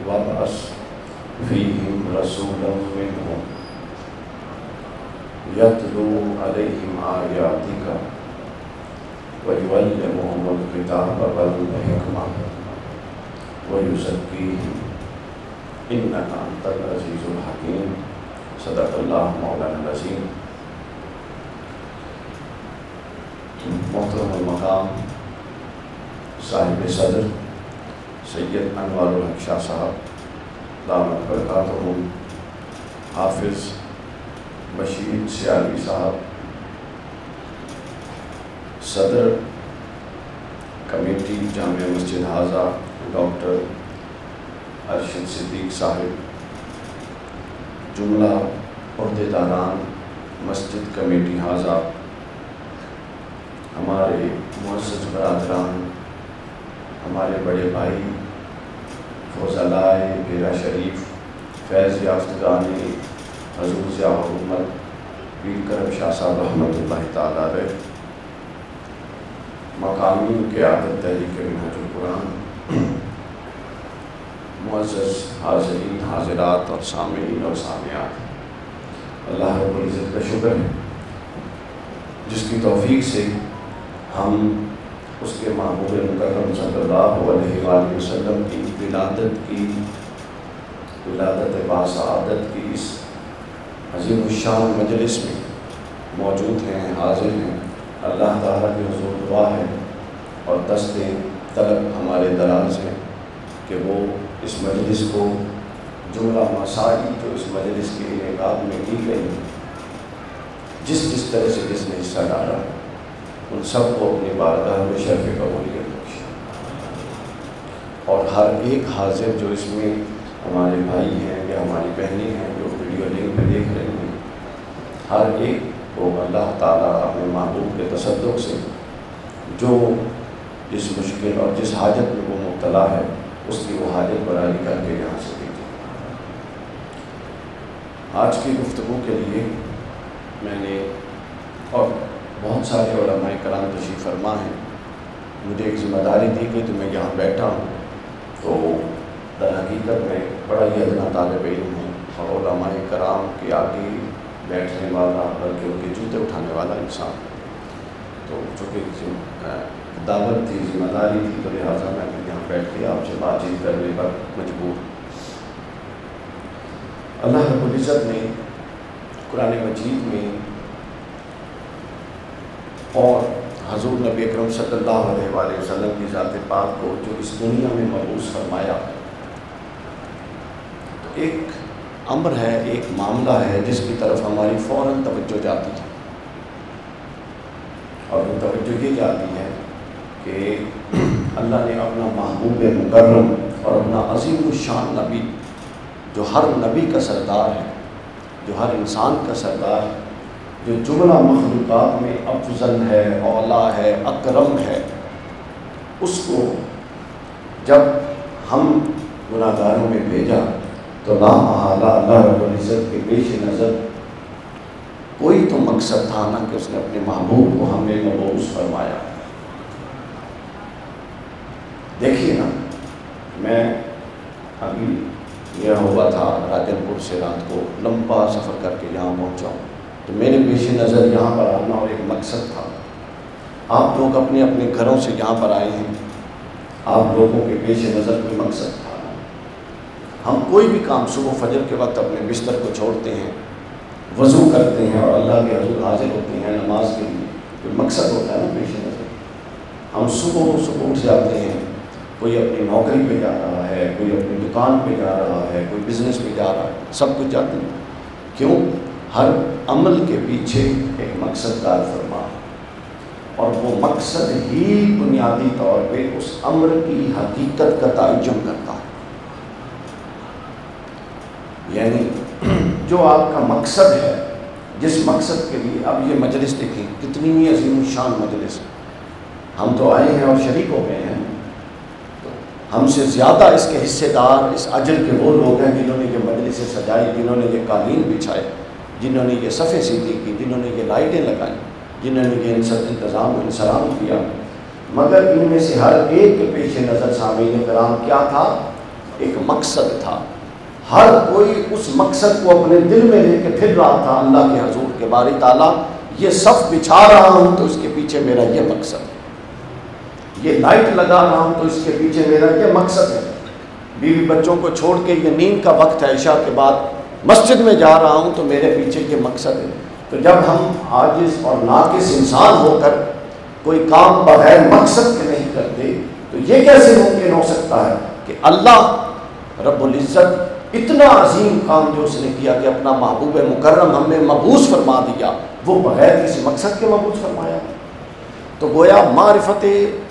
وابعث فیہم رسولا منہم یتلو علیہم آیاتک ویعلمہم الکتاب والحکمہ ویزکیہم انک انت العزیز الحکیم۔ صدق اللہ مولانا العظیم۔ محترم المقام صاحب صدر سید انوار الحق شاہ صاحب دامت برکاتہم، حافظ بشیر سیالوی صاحب، صدر کمیٹی جامع مسجد حاضہ ڈاکٹر ارشد صدیق صاحب، جملہ عہدیداران مسجد کمیٹی حاضہ، ہمارے معزز برادران، ہمارے بڑے بھائی فضلائے بیرا شریف، فیض یافتگان حضور ضیاء الامت پیر کرم شاہ صاحب رحمۃ اللہ تعالیٰ علیہ، مقامی قیادت تحریک منہج القرآن، معزز حاضرین حاضرات اور سامعین اور سامعات، اللہ رب العزت کا شکر ہے جس کی توفیق سے ہم اس کے محبوب مکرم صلی اللہ علیہ وآلہ وسلم کی ولادت باسعادت کی اس عظیم الشان مجلس میں موجود ہیں، حاضر ہیں۔ اللہ تعالیٰ کی حضور دعا ہے اور دست طلب ہمارے دراز ہیں کہ وہ اس مجلس کو جملہ مسائل جو اس مجلس کے انعقاد میں کی گئی، جس طرح سے جس نے حصہ ڈالا، ان سب کو اپنی بارگاہ میں شرف قبولیت بخشے، اور ہر ایک حاضر جو اس میں ہمارے بھائی ہیں یا ہماری بہنیں ہیں جو ویڈیو لنک پہ دیکھ رہے ہیں، ہر ایک کو اللہ تعالیٰ اپنے محبوب کے تصدق سے جو جس مشکل اور جس حاجت میں وہ مبتلا ہے اس کی وہ حاجت براری کر کے یہاں سے دیجیے۔ آج کی گفتگو کے لیے میں نے اور بہت سارے علماء کرام تشریف فرما ہیں، مجھے ایک ذمہ داری دی گئی تو میں یہاں بیٹھا ہوں، تو در حقیقت میں بڑا ہی ادنا طالب علم ہوں اور علماء کرام کے آگے بیٹھنے والا بلکہ ان کے جوتے اٹھانے والا انسان، تو چونکہ دعوت تھی، ذمہ داری تھی، تو لہٰذا میں یہاں بیٹھ کے آپ سے بات چیت کرنے پر مجبور۔ اللہ رب العزت نے قرآن مجید میں اور حضور نبی اکرم صلی اللہ علیہ وآلہ وسلم کی ذات پاک کو جو اس دنیا میں مبعوث فرمایا، تو ایک امر ہے، ایک معاملہ ہے جس کی طرف ہماری فوراً توجہ جاتی ہے، اور وہ توجہ یہ جاتی ہے کہ اللہ نے اپنا محبوب مکرم اور اپنا عظیم الشان نبی جو ہر نبی کا سردار ہے، جو ہر انسان کا سردار ہے، جو جملہ مخلوقات میں افضل ہے، اولا ہے، اکرم ہے، اس کو جب ہم گناہگاروں میں بھیجا تو لا محالہ اللہ رب العزت کے پیش نظر کوئی تو مقصد تھا نا کہ اس نے اپنے محبوب کو ہمیں مبعوث فرمایا۔ دیکھیے نا، میں ابھی یہ ہوا تھا راجن پور سے رات کو لمبا سفر کر کے یہاں پہنچا ہوں، تو میرے پیش نظر یہاں پر آنا اور ایک مقصد تھا۔ آپ لوگ اپنے اپنے گھروں سے یہاں پر آئے ہیں، آپ لوگوں کے پیش نظر کوئی مقصد تھا۔ ہم کوئی بھی کام صبح فجر کے وقت اپنے بستر کو چھوڑتے ہیں، وضو کرتے ہیں اور اللہ کے حضور حاضر ہوتے ہیں نماز کے لیے، کوئی مقصد ہوتا ہے نا پیش نظر۔ ہم صبح اٹھ جاتے ہیں، کوئی اپنی نوکری پہ جا رہا ہے، کوئی اپنی دکان پہ جا رہا ہے، کوئی بزنس پہ جا رہا ہے، سب کچھ جاتے ہیں۔ کیوں؟ ہر عمل کے پیچھے ایک مقصد کار فرما ہے، اور وہ مقصد ہی بنیادی طور پہ اس امر کی حقیقت کا تعین کرتا ہے۔ یعنی جو آپ کا مقصد ہے، جس مقصد کے لیے اب یہ مجلس دیکھیں کتنی ہی عظیم الشان مجلس ہے، ہم تو آئے ہیں اور شریک ہو گئے ہیں، ہم سے زیادہ اس کے حصے دار اس اجر کے وہ لوگ ہیں جنہوں نے یہ مجلسیں سجائی، جنہوں نے یہ قالین بچھائے، جنہوں نے یہ صفیں سیدھی کی، جنہوں نے یہ لائٹیں لگائیں، جنہوں نے یہ انتظام و انصرام کیا۔ مگر ان میں سے ہر ایک کے پیش نظر سامعین کرام کیا تھا؟ ایک مقصد تھا، ہر کوئی اس مقصد کو اپنے دل میں لے کے پھر رہا تھا اللہ کے حضور کے باری تعالیٰ یہ صف بچھا رہا ہوں تو اس کے پیچھے میرا یہ مقصد ہے، یہ لائٹ لگا رہا ہوں تو اس کے پیچھے میرا یہ مقصد ہے، بیوی بچوں کو چھوڑ کے یہ نیند کا وقت ہے عشاء کے بعد مسجد میں جا رہا ہوں تو میرے پیچھے یہ مقصد ہے۔ تو جب ہم عاجز اور ناقص انسان ہو کر کوئی کام بغیر مقصد کے نہیں کرتے تو یہ کیسے ممکن ہو سکتا ہے کہ اللہ رب العزت اتنا عظیم کام جو اس نے کیا کہ اپنا محبوب مکرم ہمیں مبعوث فرما دیا، وہ بغیر کسی مقصد کے مبعوث فرمایا۔ تو گویا معرفت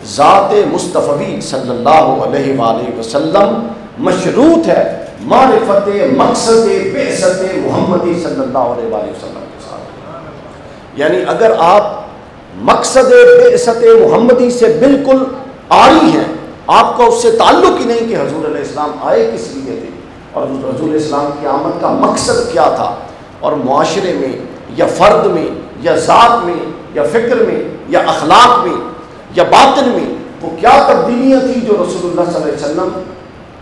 ذات مصطفی صلی اللہ علیہ وآلہ وسلم مشروط ہے معرفت مقصد بعثت محمدی صلی اللہ علیہ وآلہ وسلم کے ساتھ۔ یعنی اگر آپ مقصد بعثت محمدی سے بالکل عاری ہیں، آپ کا اس سے تعلق ہی نہیں کہ حضور علیہ السلام آئے کس لیے تھے اور حضور السلام کی آمد کا مقصد کیا تھا، اور معاشرے میں یا فرد میں یا ذات میں یا فکر میں یا اخلاق میں یا باطن میں وہ کیا تبدیلیاں تھیں جو رسول اللہ صلی اللہ علیہ وسلم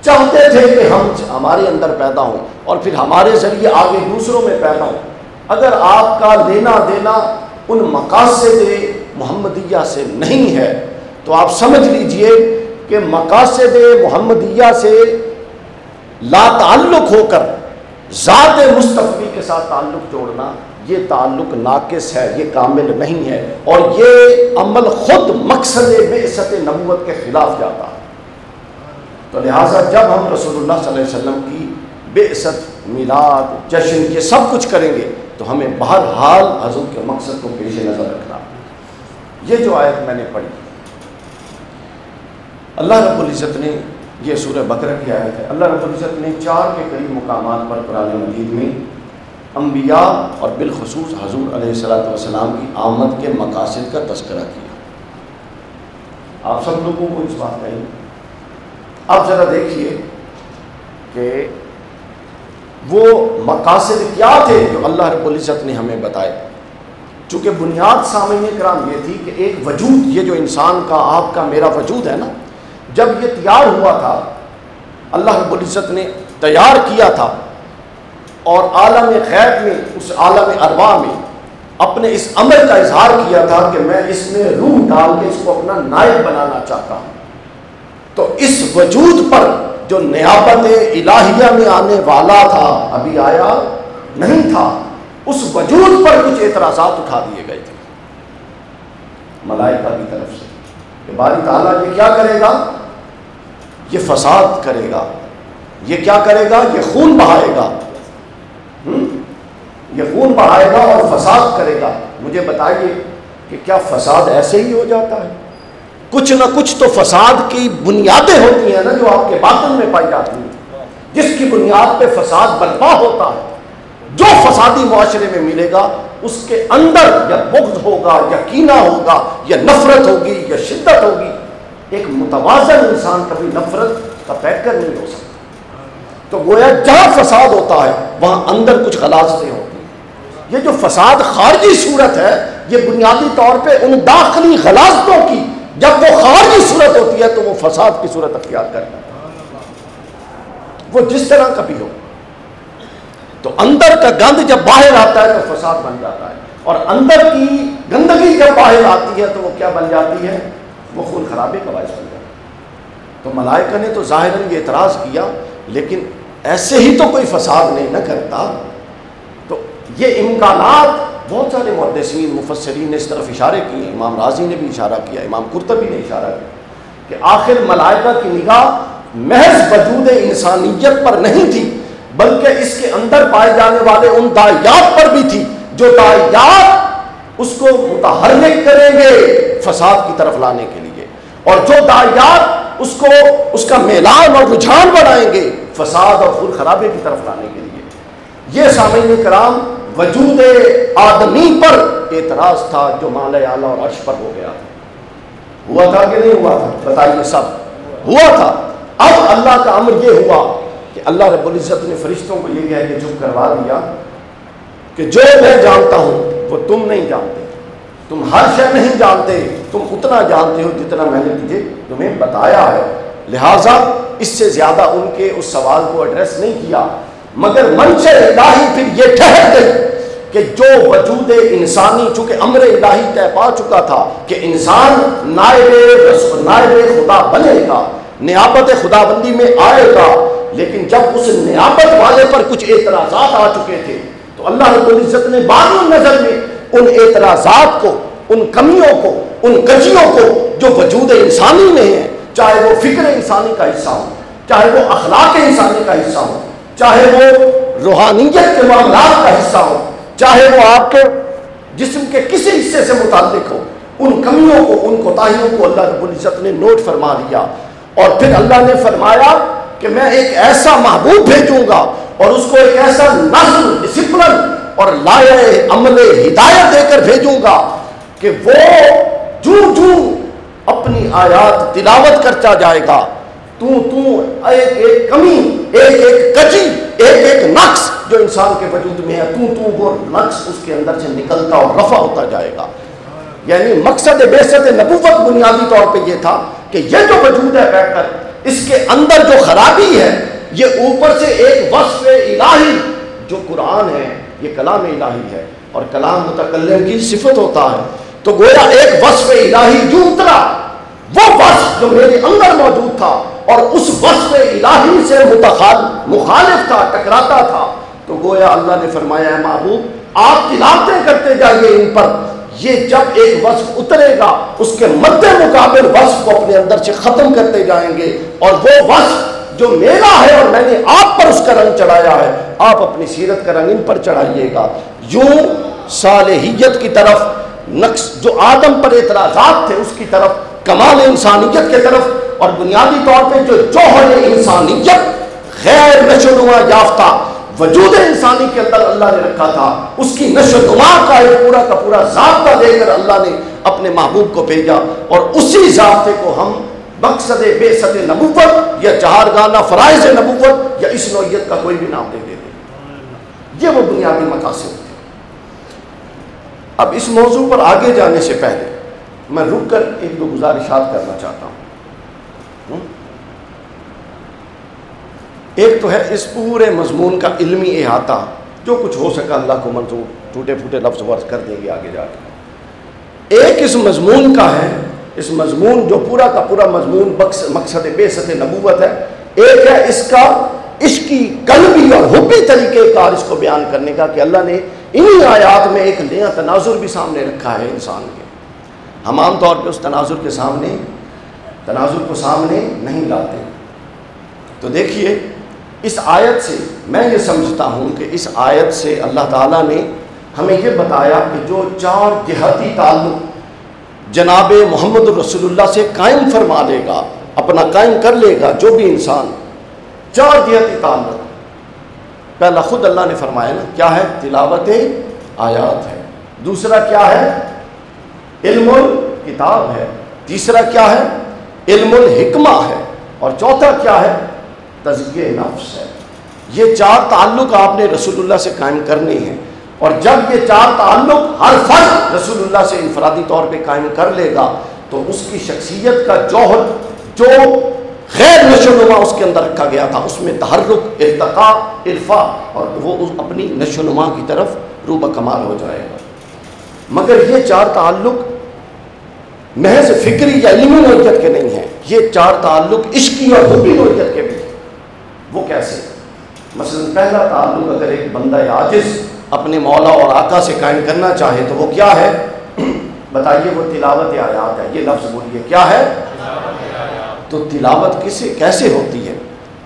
چاہتے تھے کہ ہمارے اندر پیدا ہوں اور پھر ہمارے ذریعے آگے دوسروں میں پیدا ہوں۔ اگر آپ کا لینا دینا ان مقاصد محمدیہ سے نہیں ہے تو آپ سمجھ لیجئے کہ مقاصد محمدیہ سے لا تعلق ہو کر ذات مصطفی کے ساتھ تعلق جوڑنا یہ تعلق ناقص ہے، یہ کامل نہیں ہے، اور یہ عمل خود مقصد بعثت نبوت کے خلاف جاتا ہے۔ تو لہٰذا جب ہم رسول اللہ صلی اللہ علیہ وسلم کی بعثت، میلاد، جشن یہ سب کچھ کریں گے تو ہمیں بہرحال حضور کے مقصد کو پیش نظر رکھنا۔ یہ جو آیت میں نے پڑھی اللہ رب العزت نے، یہ سورہ بقرہ کی آیت ہے، اللہ رب العزت نے 4 کے قریب مقامات پر قرآن مجید میں انبیاء اور بالخصوص حضور علیہ السلام کی آمد کے مقاصد کا تذکرہ کیا۔ آپ سب لوگوں کو اس بات کہیں آپ ذرا دیکھیے کہ وہ مقاصد کیا تھے جو اللہ رب العزت نے ہمیں بتائے۔ چونکہ بنیاد سامعین کرام یہ تھی کہ ایک وجود، یہ جو انسان کا آپ کا میرا وجود ہے نا، جب یہ تیار ہوا تھا اللہ رب العزت نے تیار کیا تھا اور عالم غیب میں، اس عالم ارواح میں اپنے اس عمل کا اظہار کیا تھا کہ میں اس میں روح ڈال کے اس کو اپنا نائب بنانا چاہتا ہوں، تو اس وجود پر جو نیابت الہیہ میں آنے والا تھا ابھی آیا نہیں تھا، اس وجود پر کچھ اعتراضات اٹھا دیے گئے تھے ملائکہ کی طرف سے کہ باری تعالیٰ یہ کیا کرے گا، یہ فساد کرے گا، یہ کیا کرے گا، یہ خون بہائے گا، یہ خون بہائے گا اور فساد کرے گا۔ مجھے بتائیے کہ کیا فساد ایسے ہی ہو جاتا ہے؟ کچھ نہ کچھ تو فساد کی بنیادیں ہوتی ہیں نا جو آپ کے باطن میں پائی جاتی ہیں، جس کی بنیاد پہ فساد برپا ہوتا ہے۔ جو فسادی معاشرے میں ملے گا اس کے اندر یا بغض ہوگا یا کینہ ہوگا یا نفرت ہوگی یا شدت ہوگی۔ ایک متوازن انسان کبھی نفرت کا پیکر نہیں ہو سکتا۔ تو گویا جہاں فساد ہوتا ہے وہاں اندر کچھ غلاظتیں ہوتی ہیں۔ یہ جو فساد خارجی صورت ہے یہ بنیادی طور پہ ان داخلی غلاظتوں کی، جب وہ خارجی صورت ہوتی ہے تو وہ فساد کی صورت اختیار کرتا ہے، وہ جس طرح کا بھی ہو۔ تو اندر کا گند جب باہر آتا ہے تو فساد بن جاتا ہے، اور اندر کی گندگی جب باہر آتی ہے تو وہ کیا بن جاتی ہے، وہ خون خرابے کا باعث بن جاتا ہے۔ تو ملائکہ نے تو ظاہراً یہ اعتراض کیا، لیکن ایسے ہی تو کوئی فساد نہیں نہ کرتا۔ تو یہ امکانات بہت سارے محدثین مفسرین نے اس طرف اشارے کیے، امام رازی نے بھی اشارہ کیا، امام قرطبی نے اشارہ کیا کہ آخر ملائکہ کی نگاہ محض وجود انسانیت پر نہیں تھی بلکہ اس کے اندر پائے جانے والے ان داعیات پر بھی تھی جو داعیات اس کو متحرک کریں گے فساد کی طرف لانے کے لیے، اور جو داعیات اس کو اس کا میلان اور رجحان بنائیں گے فساد اور خون خرابے کی طرف لانے کے لیے۔ یہ سامعین کرام وجود آدمی پر اعتراض تھا جو مالۂ اعلیٰ اور عرش پر ہو گیا تھا۔ ہوا تھا کہ نہیں ہوا تھا؟ بتائیے، سب ہوا تھا۔ اب اللہ کا امر یہ ہوا کہ اللہ رب العزت نے فرشتوں کو یہ کہہ کے چپ کروا دیا کہ جو میں جانتا ہوں وہ تم نہیں جانتے، تم ہر شے نہیں جانتے، تم اتنا جانتے ہو جتنا میں نے تمہیں بتایا ہے۔ لہٰذا اس سے زیادہ ان کے اس سوال کو ایڈریس نہیں کیا، مگر منشأ الہی پھر یہ ٹھہر گئی کہ جو وجود انسانی، چونکہ امر الہی طے پا چکا تھا کہ انسان نائب خدا بنے گا، نیابت خدا بندی میں آئے گا، لیکن جب اس نیابت والے پر کچھ اعتراضات آ چکے تھے تو اللہ رب العزت نے بعد نظر میں ان اعتراضات کو، ان کمیوں کو، ان کجیوں کو جو وجود انسانی میں ہیں، چاہے وہ فکر انسانی کا حصہ ہو، چاہے وہ اخلاق انسانی کا حصہ ہو، چاہے وہ روحانیت کے معاملات کا حصہ ہو، چاہے وہ آپ کے جسم کے کسی حصے سے متعلق ہو، ان کمیوں کو، ان کوتاہیوں کو اللہ رب العزت نے نوٹ فرما لیا، اور پھر اللہ نے فرمایا کہ میں ایک ایسا محبوب بھیجوں گا اور اس کو ایک ایسا نظم، ڈسپلن اور لائحہ عمل ہدایت دے کر بھیجوں گا کہ وہ جو اپنی آیات تلاوت کرتا جائے گا، ایک ایک کمی، ایک ایک کجی، ایک ایک نقص جو انسان کے وجود میں ہے، وہ نقص اس کے اندر سے نکلتا اور رفع ہوتا جائے گا۔ یعنی مقصد بعثت نبوت بنیادی طور پہ یہ تھا کہ یہ جو وجود ہے بیٹھ کر، اس کے اندر جو خرابی ہے، یہ اوپر سے ایک وصف الہی جو قرآن ہے، یہ کلام الہی ہے، اور کلام متکلم کی صفت ہوتا ہے، تو گویا ایک وصف الہی جو اترا، وہ وصف جو میرے اندر موجود تھا اور اس وصف الہی سے مخالف تھا، ٹکراتا تھا، تو گویا اللہ نے فرمایا ہے محبوب آپ تلاوتیں کرتے جائیے ان پر، یہ جب ایک وصف اترے گا اس کے مد مقابل وصف کو اپنے اندر سے ختم کرتے جائیں گے، اور وہ وصف جو میرا ہے اور میں نے آپ پر اس کا رنگ چڑھایا ہے، آپ اپنی سیرت کا رنگ ان پر چڑھائیے گا۔ یوں صالحیت کی طرف، نقص جو آدم پر اعتراضات تھے اس کی طرف، کمال انسانیت کی طرف، اور بنیادی طور پہ جو جوہر انسانیت غیر نشوونما یافتہ وجود انسانی کے اندر اللہ نے رکھا تھا، اس کی نشوونما کا ایک پورا کا پورا ضابطہ دے کر اللہ نے اپنے محبوب کو بھیجا، اور اسی ضابطے کو ہم مقصد بعثت نبوت یا چہارگانہ فرائض نبوت یا اس نوعیت کا کوئی بھی نام دے دیتے ہیں۔ یہ وہ بنیادی مقاصد تھے۔ اب اس موضوع پر آگے جانے سے پہلے میں رک کر ایک دو گزارشات کرنا چاہتا ہوں۔ ایک تو ہے اس پورے مضمون کا علمی احاطہ، جو کچھ ہو سکا اللہ کو منظور، ٹوٹے پھوٹے لفظ ورز کر دیں گے آگے جا کے۔ ایک اس مضمون کا ہے، اس مضمون جو پورا کا پورا مضمون مقصد بعثت نبوت ہے، ایک ہے اس کا عشقی قلبی اور حبی طریقہ کار اس کو بیان کرنے کا، کہ اللہ نے انہی آیات میں ایک نیا تناظر بھی سامنے رکھا ہے انسان کے۔ ہم عام طور پہ اس تناظر کو سامنے نہیں لاتے۔ تو دیکھیے اس آیت سے میں یہ سمجھتا ہوں کہ اس آیت سے اللہ تعالیٰ نے ہمیں یہ بتایا کہ جو چار جہتی تعلق جناب محمد رسول اللہ سے قائم فرما لے گا، اپنا قائم کر لے گا جو بھی انسان، چار جہتی تعلق، پہلا خود اللہ نے فرمایا نا کیا ہے؟ تلاوت آیات ہے، دوسرا کیا ہے؟ علم الکتاب ہے، تیسرا کیا ہے؟ علم الحکمہ ہے، اور چوتھا کیا ہے؟ تزکیہ نفس ہے۔ یہ چار تعلق آپ نے رسول اللہ سے قائم کرنے ہیں، اور جب یہ چار تعلق ہر فرد رسول اللہ سے انفرادی طور پہ قائم کر لے گا تو اس کی شخصیت کا جوہر جو غیر نشوونما اس کے اندر رکھا گیا تھا، اس میں تحرک، ارتقاء، ارفاع، اور وہ اپنی نشوونما کی طرف رو بکمال ہو جائے گا۔ مگر یہ چار تعلق محض فکری یا علمی نوعیت کے نہیں ہیں، یہ چار تعلق عشقی اور حبی نوعیت کے بھی ہیں۔ وہ کیسے؟ مثلا پہلا تعلق اگر ایک بندہ عاجز اپنے مولا اور آقا سے قائم کرنا چاہے تو وہ کیا ہے؟ بتائیے، وہ تلاوت آیات ہے۔ یہ لفظ بولیے، کیا ہے؟ تو تلاوت کیسے ہوتی ہے؟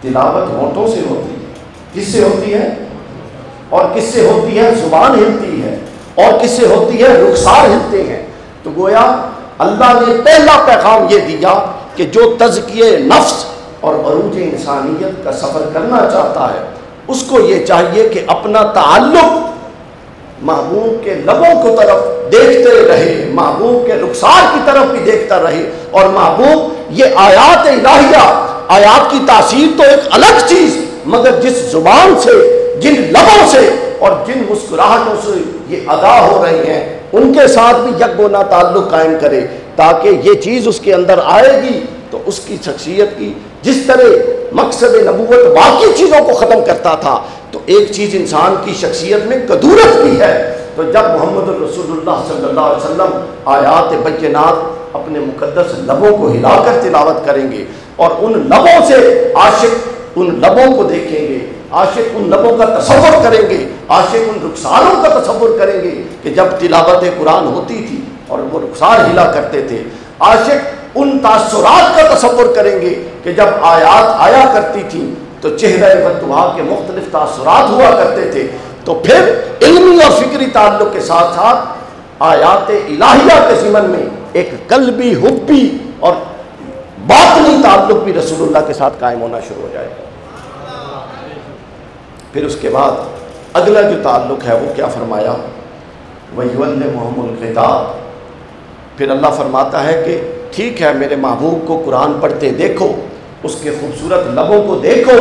تلاوت ہونٹوں سے ہوتی ہے۔ کس سے ہوتی ہے؟ اور کس سے ہوتی ہے؟ زبان ہلتی ہے، اور کس سے ہوتی ہے؟ رخسار ہلتے ہیں۔ تو گویا اللہ نے پہلا پیغام یہ دیا کہ جو تزکیہ نفس اور عروج انسانیت کا سفر کرنا چاہتا ہے اس کو یہ چاہیے کہ اپنا تعلق محبوب کے لبوں کی طرف دیکھتے رہے، محبوب کے رخسار کی طرف بھی دیکھتا رہے، اور محبوب یہ آیات الہیہ، آیات کی تاثیر تو ایک الگ چیز، مگر جس زبان سے، جن لبوں سے اور جن مسکراہٹوں سے یہ ادا ہو رہی ہیں ان کے ساتھ بھی یکگونا تعلق قائم کرے، تاکہ یہ چیز اس کے اندر آئے گی تو اس کی شخصیت کی جس طرح مقصد نبوت باقی چیزوں کو ختم کرتا تھا تو ایک چیز انسان کی شخصیت میں کدورت بھی ہے. تو جب محمد الرسول اللہ صلی اللہ علیہ وسلم آیات بینات اپنے مقدس لبوں کو ہلا کر تلاوت کریں گے اور ان لبوں سے عاشق ان لبوں کو دیکھیں گے, عاشق ان لبوں کا تصور کریں گے, عاشق ان رخساروں کا تصور کریں گے کہ جب تلاوت قرآن ہوتی تھی اور وہ رخسار ہلا کرتے تھے, عاشق ان تاثرات کا تصور کریں گے کہ جب آیات آیا کرتی تھیں تو چہرہ ودعا کے مختلف تاثرات ہوا کرتے تھے. تو پھر علمی اور فکری تعلق کے ساتھ ساتھ آیات الہیہ کے ضمن میں ایک قلبی حبی اور باطنی تعلق بھی رسول اللہ کے ساتھ قائم ہونا شروع ہو جائے گا. پھر اس کے بعد اگلا جو تعلق ہے وہ کیا فرمایا, وَيُعَلِّمُهُمُ الْكِتَابَ. پھر اللہ فرماتا ہے کہ ٹھیک ہے میرے محبوب کو قرآن پڑھتے دیکھو, اس کے خوبصورت لبوں کو دیکھو,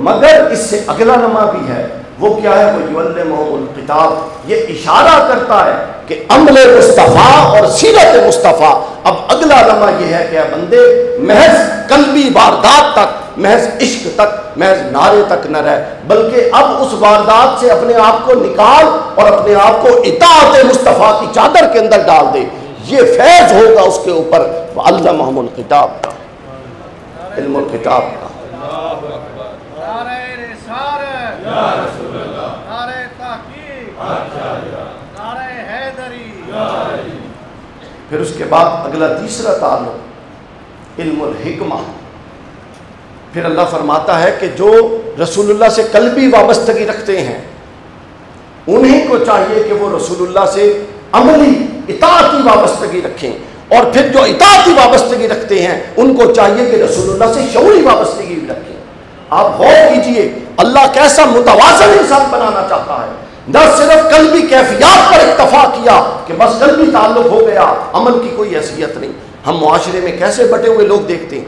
مگر اس سے اگلا نما بھی ہے. وہ کیا ہے, وَيُعَلِّمُهُمُ الْكِتَابَ. یہ اشارہ کرتا ہے کہ عمل مصطفیٰ اور سیرت مصطفیٰ. اب اگلا لمحہ یہ ہے کہ اے بندے محض قلبی واردات تک, محض عشق تک, محض نعرے تک نہ رہ, بلکہ اب اس واردات سے اپنے آپ کو نکال اور اپنے آپ کو اطاعت مصطفیٰ کی چادر کے اندر ڈال دے. یہ فیض ہوگا اس کے اوپر. وَعَلَّمَهُمُ الْكِتَابَ, علم الکتاب کا. پھر اس کے بعد اگلا تیسرا تعلق علم الحکمہ. پھر اللہ فرماتا ہے کہ جو رسول اللہ سے قلبی وابستگی رکھتے ہیں انہیں کو چاہیے کہ وہ رسول اللہ سے عملی اطاعتی وابستگی رکھیں, اور پھر جو اطاعتی وابستگی رکھتے ہیں ان کو چاہیے کہ رسول اللہ سے شعوری وابستگی بھی رکھیں. آپ غور کیجئے اللہ کیسا متوازن انسان بنانا چاہتا ہے. نہ صرف قلبی کیفیات پر اکتفا کیا کہ بس قلبی تعلق ہو گیا, عمل کی کوئی حیثیت نہیں. ہم معاشرے میں کیسے بٹے ہوئے لوگ دیکھتے ہیں,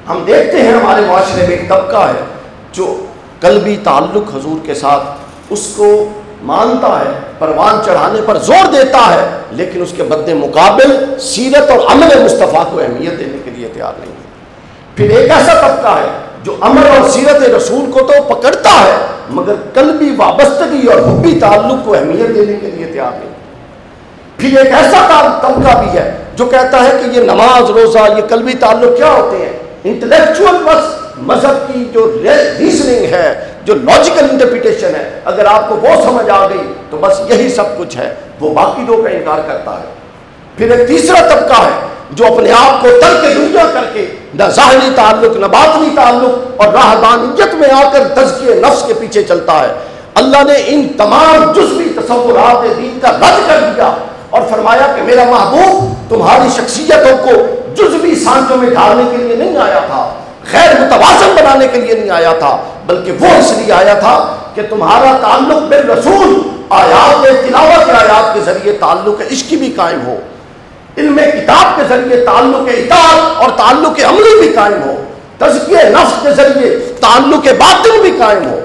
ہم دیکھتے ہیں ہمارے معاشرے میں ایک طبقہ ہے جو قلبی تعلق حضور کے ساتھ اس کو مانتا ہے, پروان چڑھانے پر زور دیتا ہے, لیکن اس کے بدِ مقابل سیرت اور عمل مصطفیٰ کو اہمیت دینے کے لیے تیار نہیں ہے. پھر ایک ایسا طبقہ ہے جو عمل اور سیرت رسول کو تو پکڑتا ہے مگر قلبی وابستگی اور حبی تعلق کو اہمیت دینے کے لیے تیار نہیں. پھر ایک ایسا طبقہ بھی ہے جو کہتا ہے کہ یہ نماز روزہ یہ قلبی تعلق کیا ہوتے ہیں, انٹلیکچوئل بس مذہب کی جو ریزننگ ہے, جو لاجیکل انٹرپریٹیشن ہے, اگر آپ کو وہ سمجھ آ گئی تو بس یہی سب کچھ ہے, وہ باقی دو کا انکار کرتا ہے. پھر ایک تیسرا طبقہ ہے جو اپنے آپ کو ترک دنیا کر کے نہ ظاہری تعلق نہ باطنی تعلق اور راہبانیت میں آ کر تزکیہ نفس کے پیچھے چلتا ہے. اللہ نے ان تمام جزوی تصورات دین کا رد کر دیا اور فرمایا کہ میرا محبوب تمہاری شخصیتوں کو جزوی سانچوں میں ڈالنے کے لیے نہیں آیا تھا, غیر متوازن بنانے کے لیے نہیں آیا تھا, بلکہ وہ اس لیے آیا تھا کہ تمہارا تعلق بالرسول آیات تلاوت آیات کے ذریعے تعلق عشقی بھی قائم ہو, علم کتاب کے ذریعے تعلق اطاعت اور تعلق عملی بھی قائم ہو, تزکیہ نفس کے ذریعے تعلق باطن بھی قائم ہو,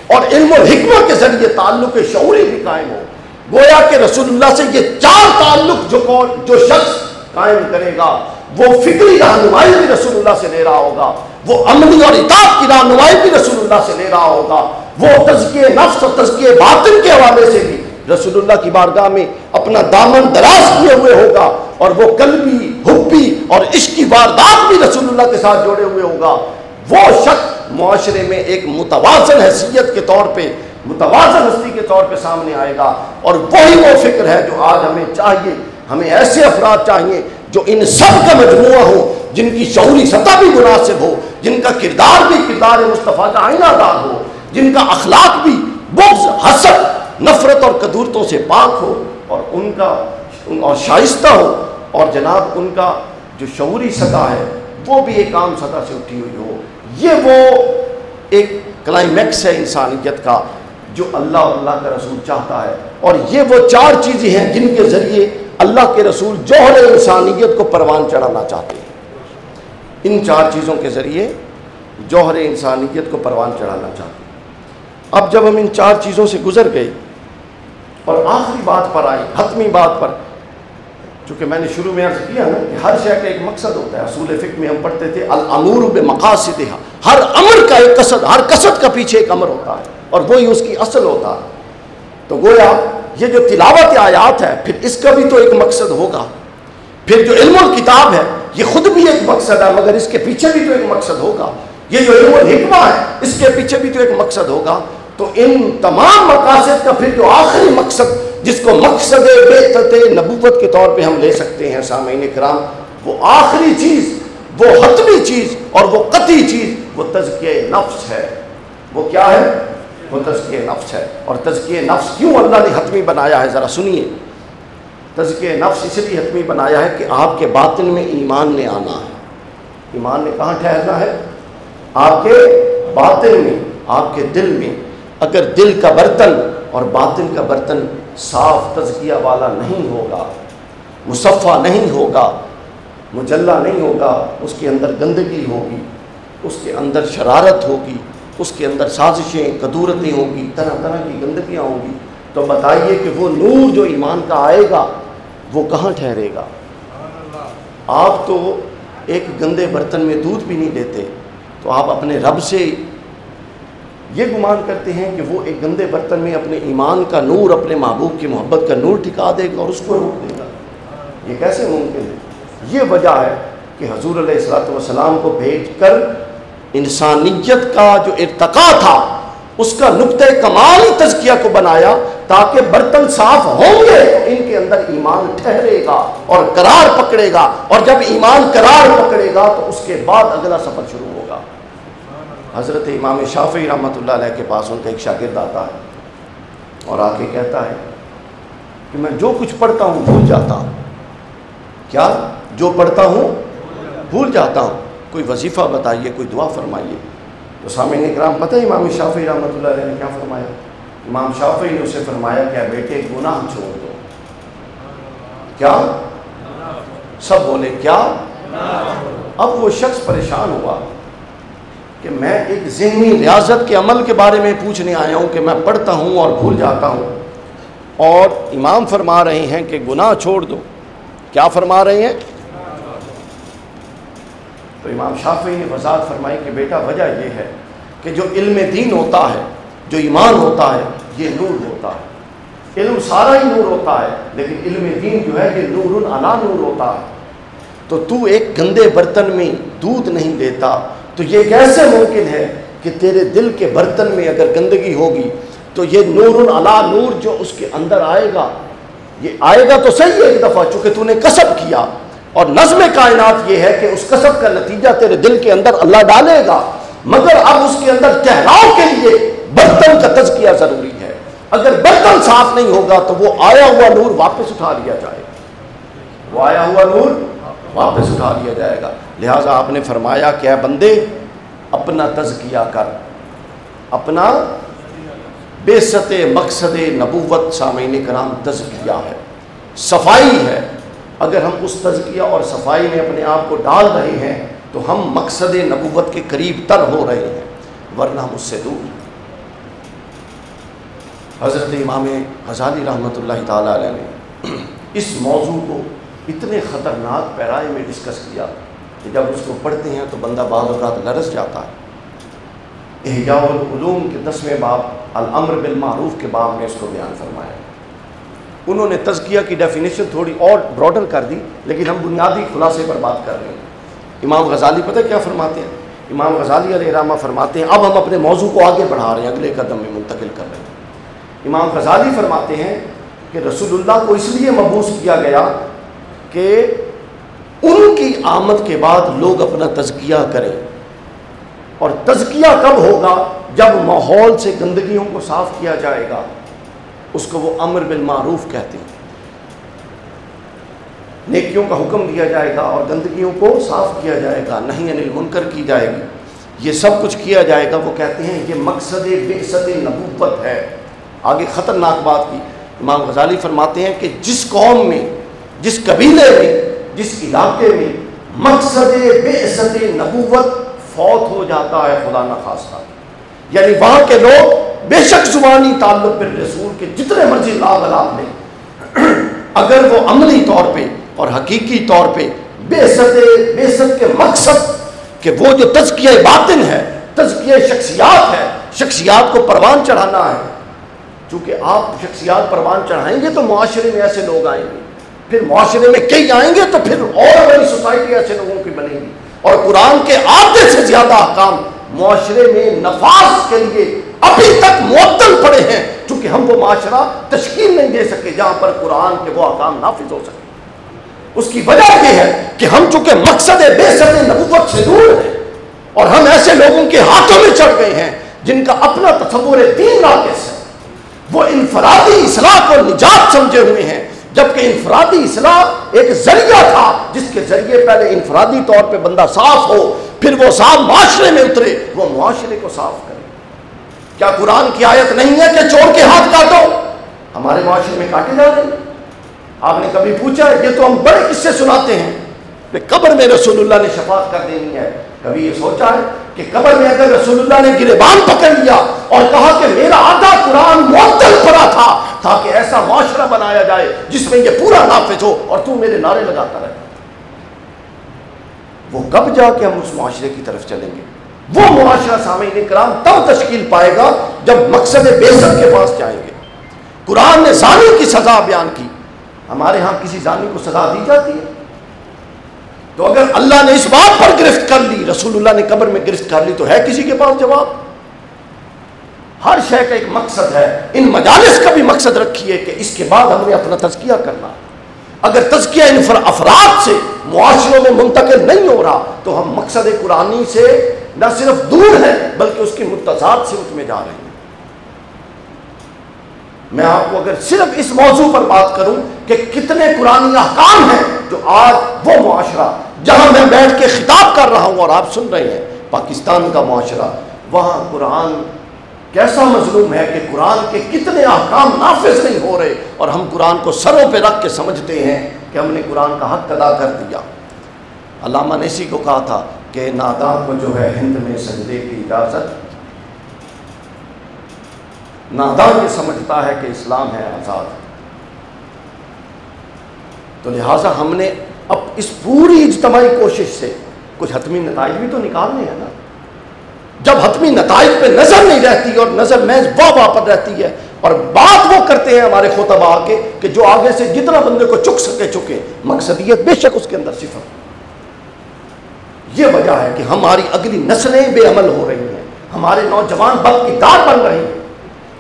اور علم الحکمت کے ذریعے تعلق شعوری بھی قائم ہو. گویا کہ رسول اللہ سے یہ چار تعلق جو شخص قائم کرے گا وہ فکری رہنمائی بھی رسول اللہ سے لے رہا ہوگا, وہ عملی اور اطاعت کی رہنمائی بھی رسول اللہ سے لے رہا ہوگا, وہ تزکیہ نفس اور تزکیہ باطن کے حوالے سے بھی رسول اللہ کی بارگاہ میں اپنا دامن دراز کیے ہوئے ہوگا, اور وہ قلبی حبی اور عشقی واردات بھی رسول اللہ کے ساتھ جوڑے ہوئے ہوگا. وہ شخص معاشرے میں ایک متوازن حیثیت کے طور پہ, متوازن ہستی کے طور پہ سامنے آئے گا, اور وہی وہ فکر ہے جو آج ہمیں چاہیے. ہمیں ایسے افراد چاہیے جو ان سب کا مجموعہ ہو, جن کی شعوری سطح بھی مناسب ہو, جن کا کردار بھی کردار مصطفیٰ کا آئینہ دار ہو, جن کا اخلاق بھی بغض حسد نفرت اور کدورتوں سے پاک ہو, اور ان کا اور شائستہ ہو, اور جناب ان کا جو شعوری سطح ہے وہ بھی ایک عام سطح سے اٹھی ہوئی ہو. یہ وہ ایک کلائمیکس ہے انسانیت کا جو اللہ اور اللہ کا رسول چاہتا ہے, اور یہ وہ چار چیزیں ہیں جن کے ذریعے اللہ کے رسول جوہر انسانیت کو پروان چڑھانا چاہتے ہیں. ان چار چیزوں کے ذریعے جوہر انسانیت کو پروان چڑھانا چاہتے ہیں. اب جب ہم ان چار چیزوں سے گزر گئے اور آخری بات پر آئے, حتمی بات پر, چونکہ میں نے شروع میں عرض کیا نا کہ ہر شے کا ایک مقصد ہوتا ہے. اصول فقہ میں ہم پڑھتے تھے الامور بمقاصدہا، ہر امر کا ایک قصد، ہر قصد کا پیچھے ایک امر ہوتا ہے اور وہی اس کی اصل ہوتا ہے. تو گویا یہ جو تلاوت آیات ہے پھر اس کا بھی تو ایک مقصد ہوگا. پھر جو علم الکتاب ہے یہ خود بھی ایک مقصد ہے، مگر اس کے پیچھے بھی تو ایک مقصد ہوگا. یہ جو علم الحکمہ ہے اس کے پیچھے بھی تو ایک مقصد ہوگا. تو ان تمام مقاصد کا پھر جو آخری مقصد جس کو مقصد بعثت نبوت کے طور پہ ہم لے سکتے ہیں سامعین کرام، وہ آخری چیز، وہ حتمی چیز اور وہ قطعی چیز وہ تزکیہ نفس ہے. وہ کیا ہے؟ وہ تزکیہ نفس ہے. اور تزکیہ نفس کیوں اللہ نے حتمی بنایا ہے ذرا سنیے. تزکیہ نفس اس لیے حتمی بنایا ہے کہ آپ کے باطن میں ایمان نے آنا ہے. ایمان نے کہاں ٹھہرنا ہے؟ آپ کے باطن میں، آپ کے دل میں. اگر دل کا برتن اور باطن کا برتن صاف تزکیہ والا نہیں ہوگا، مصفہ نہیں ہوگا، مجلہ نہیں ہوگا، اس کے اندر گندگی ہوگی، اس کے اندر شرارت ہوگی، اس کے اندر سازشیں، کدورتیں ہوں گی، طرح طرح کی گندگیاں ہوں گی، تو بتائیے کہ وہ نور جو ایمان کا آئے گا وہ کہاں ٹھہرے گا؟ آپ تو ایک گندے برتن میں دودھ بھی نہیں لیتے، تو آپ اپنے رب سے یہ گمان کرتے ہیں کہ وہ ایک گندے برتن میں اپنے ایمان کا نور، اپنے محبوب کی محبت کا نور ٹھکا دے گا اور اس کو روک دے گا. یہ کیسے ممکن ہے؟ یہ وجہ ہے کہ حضور علیہ الصلوۃ والسلام کو بھیج کر انسانیت کا جو ارتقا تھا اس کا نقطہ کمال ہی تزکیہ کو بنایا، تاکہ برتن صاف ہوں گے تو ان کے اندر ایمان ٹھہرے گا اور قرار پکڑے گا، اور جب ایمان قرار پکڑے گا تو اس کے بعد اگلا سفر شروع ہوگا. حضرت امام شافعی رحمۃ اللہ علیہ کے پاس ان کا ایک شاگرد آتا ہے اور آ کے کہتا ہے کہ میں جو کچھ پڑھتا ہوں بھول جاتا ہوں. کیا؟ جو پڑھتا ہوں بھول جاتا ہوں. کوئی وظیفہ بتائیے، کوئی دعا فرمائیے. تو سامعین کرام پتہ ہے امام شافعی رحمۃ اللہ علیہ نے کیا فرمایا؟ امام شافعی نے اسے فرمایا کہ بیٹے گناہ چھوڑ دو. کیا؟ سب بولے کیا؟ اب وہ شخص پریشان ہوا کہ میں ایک ذہنی ریاضت کے عمل کے بارے میں پوچھنے آیا ہوں کہ میں پڑھتا ہوں اور بھول جاتا ہوں، اور امام فرما رہے ہیں کہ گناہ چھوڑ دو. کیا فرما رہے ہیں؟ تو امام شافعی نے وضاحت فرمائی کہ بیٹا وجہ یہ ہے کہ جو علم دین ہوتا ہے، جو ایمان ہوتا ہے، یہ نور ہوتا ہے. علم سارا ہی نور ہوتا ہے، لیکن علم دین جو ہے یہ نور علی نور ہوتا ہے. تو تو ایک گندے برتن میں دودھ نہیں لیتا، تو یہ کیسے ممکن ہے کہ تیرے دل کے برتن میں اگر گندگی ہوگی تو یہ نور علی نور جو اس کے اندر آئے گا، یہ آئے گا تو صحیح ایک دفعہ، چونکہ تو نے کسب کیا، اور نظم کائنات یہ ہے کہ اس کسب کا نتیجہ تیرے دل کے اندر اللہ ڈالے گا، مگر اب اس کے اندر ٹھہراؤ کے لیے برتن کا تزکیہ ضروری ہے. اگر برتن صاف نہیں ہوگا تو وہ آیا ہوا نور واپس اٹھا لیا جائے گا، وہ آیا ہوا نور واپس اٹھا لیا جائے گا. لہٰذا آپ نے فرمایا کہ اے بندے اپنا تزکیہ کر، اپنا بعثت مقصد نبوت سامعین کرام تزکیہ ہے، صفائی ہے. اگر ہم اس تزکیہ اور صفائی میں اپنے آپ کو ڈال رہے ہیں تو ہم مقصد نبوت کے قریب تر ہو رہے ہیں، ورنہ ہم اس سے دور. حضرت امام غزالی رحمۃ اللہ تعالیٰ علیہ نے اس موضوع کو اتنے خطرناک پیرائے میں ڈسکس کیا کہ جب اس کو پڑھتے ہیں تو بندہ بعض اوقات لرز جاتا ہے. احیاء العلوم کے 10ویں باب الامر بالمعروف کے باب میں اس کو بیان فرمایا. انہوں نے تزکیہ کی ڈیفینیشن تھوڑی اور براڈر کر دی، لیکن ہم بنیادی خلاصے پر بات کر رہے ہیں. امام غزالی پتہ کیا فرماتے ہیں؟ امام غزالی علیہ رحمہ فرماتے ہیں، اب ہم اپنے موضوع کو آگے بڑھا رہے ہیں، اگلے قدم میں منتقل کر رہے ہیں. امام غزالی فرماتے ہیں کہ رسول اللہ کو اس لیے مبعوث کیا گیا کہ ان کی آمد کے بعد لوگ اپنا تزکیہ کریں. اور تزکیہ کب ہوگا؟ جب ماحول سے گندگیوں کو صاف کیا جائے گا. اس کو وہ امر بالمعروف کہتے ہیں، نیکیوں کا حکم دیا جائے گا اور گندگیوں کو صاف کیا جائے گا، نہی عن المنکر کی جائے گی، یہ سب کچھ کیا جائے گا. وہ کہتے ہیں یہ مقصد بعثت نبوت ہے. آگے خطرناک بات کی امام غزالی فرماتے ہیں کہ جس قوم میں، جس قبیلے میں، جس علاقے میں مقصد بعثت نبوت فوت ہو جاتا ہے خدا نخواستہ، یعنی وہاں کے لوگ بے شک زبانی تعلق بالرسول کے جتنے مرضی لاغ لیں، اگر وہ عملی طور پہ اور حقیقی طور پہ بعثت کے مقصد کہ وہ جو تزکیہ باطن ہے، تزکیہ شخصیات ہے، شخصیات کو پروان چڑھانا ہے. چونکہ آپ شخصیات پروان چڑھائیں گے تو معاشرے میں ایسے لوگ آئیں گے، پھر معاشرے میں کئی آئیں گے تو پھر اور بڑی سوسائٹی ایسے لوگوں کی بنے گی. اور قرآن کے آدھے سے زیادہ احکام معاشرے میں نفاذ کے لیے ابھی تک معطل پڑے ہیں، چونکہ ہم وہ معاشرہ تشکیل نہیں دے سکے جہاں پر قرآن کے وہ احکام نافذ ہو سکے. اس کی وجہ یہ ہے کہ ہم چونکہ مقصد بعثت نبوت سے دور ہیں اور ہم ایسے لوگوں کے ہاتھوں میں چڑھ گئے ہیں جن کا اپنا تصور دین ناقص ہے. وہ انفرادی اصلاح کو نجات سمجھے ہوئے ہیں، جبکہ انفرادی اصلاح ایک ذریعہ تھا جس کے ذریعے پہلے انفرادی طور پہ بندہ صاف ہو، پھر وہ صاف معاشرے میں اترے، وہ معاشرے کو صاف کرے. کیا قرآن کی آیت نہیں ہے کہ چور کے ہاتھ کاٹو؟ ہمارے معاشرے میں کاٹے جا رہے ہیں. آپ نے کبھی پوچھا ہے؟ یہ تو ہم بڑے قصے سناتے ہیں کہ قبر میں رسول اللہ نے شفاعت کر دینی ہے. کبھی یہ سوچا ہے کہ قبر میں اگر رسول اللہ نے گریبان پکڑ لیا اور کہا کہ میرا آدھا قرآن معطل پڑا تھا تاکہ ایسا معاشرہ بنایا جائے جس میں یہ پورا نافذ ہو اور تو میرے نعرے لگاتا رہے، وہ کب جا کے ہم اس معاشرے کی طرف چلیں گے؟ وہ معاشرہ سامعین کرام تب تشکیل پائے گا جب مقصد بعثت کے پاس جائیں گے. قرآن نے زانی کی سزا بیان کی. ہمارے ہاں کسی زانی کو سزا دی جاتی ہے؟ تو اگر اللہ نے اس بات پر گرفت کر لی، رسول اللہ نے قبر میں گرفت کر لی، تو ہے کسی کے پاس جواب؟ ہر شے کا ایک مقصد ہے. ان مجالس کا بھی مقصد رکھیے کہ اس کے بعد ہم نے اپنا تزکیہ کرنا. اگر تزکیہ ان افراد سے معاشروں میں منتقل نہیں ہو رہا تو ہم مقصد قرآنی سے نہ صرف دور ہیں بلکہ اس کی متضاد سمت میں جا رہے ہیں. میں آپ کو اگر صرف اس موضوع پر بات کروں کہ کتنے قرآنی احکام ہیں جو آج وہ معاشرہ جہاں میں بیٹھ کے خطاب کر رہا ہوں اور آپ سن رہے ہیں، پاکستان کا معاشرہ، وہاں قرآن کیسا مظلوم ہے کہ قرآن کے کتنے احکام نافذ نہیں ہو رہے اور ہم قرآن کو سروں پہ رکھ کے سمجھتے ہیں کہ ہم نے قرآن کا حق ادا کر دیا. علامہ نے اسی کو کہا تھا کہ ناداں کو جو ہے ہند میں سجدے کی اجازت، ناداں یہ سمجھتا ہے کہ اسلام ہے آزاد. تو لہٰذا ہم نے اب اس پوری اجتماعی کوشش سے کچھ حتمی نتائج بھی تو نکالنے ہیں نا. جب حتمی نتائج پہ نظر نہیں رہتی اور نظر محض واہ پر رہتی ہے اور بات وہ کرتے ہیں ہمارے خطباء کے کہ جو آگے سے جتنا بندے کو چک سکے چکے، مقصدیت بے شک اس کے اندر صفر. یہ وجہ ہے کہ ہماری اگلی نسلیں بے عمل ہو رہی ہیں، ہمارے نوجوان بدکردار بن رہے ہیں،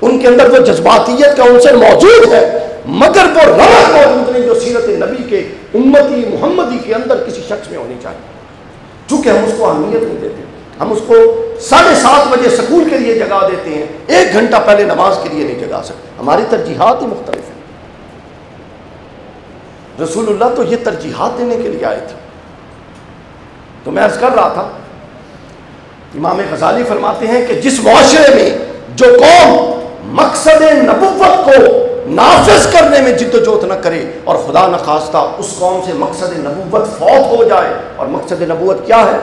ان کے اندر وہ جذباتیت کا عنصر موجود ہے مگر وہ رونق موجود نہیں جو سیرت نبی کے امتی محمدی کے اندر کسی شخص میں ہونی چاہیے. چونکہ ہم اس کو اہمیت نہیں دیتے، ہم اس کو 7:30 بجے سکول کے لیے جگا دیتے ہیں، 1 گھنٹہ پہلے نماز کے لیے نہیں جگا سکتے. ہماری ترجیحات ہی مختلف ہیں. رسول اللہ تو یہ ترجیحات دینے کے لیے آئے تھے. تو میں عرض کر رہا تھا، امام غزالی فرماتے ہیں کہ جس معاشرے میں جو قوم مقصد نبوت کو نافذ کرنے میں جد و جہد نہ کرے اور خدا نخواستہ اس قوم سے مقصد نبوت فوت ہو جائے، اور مقصد نبوت کیا ہے؟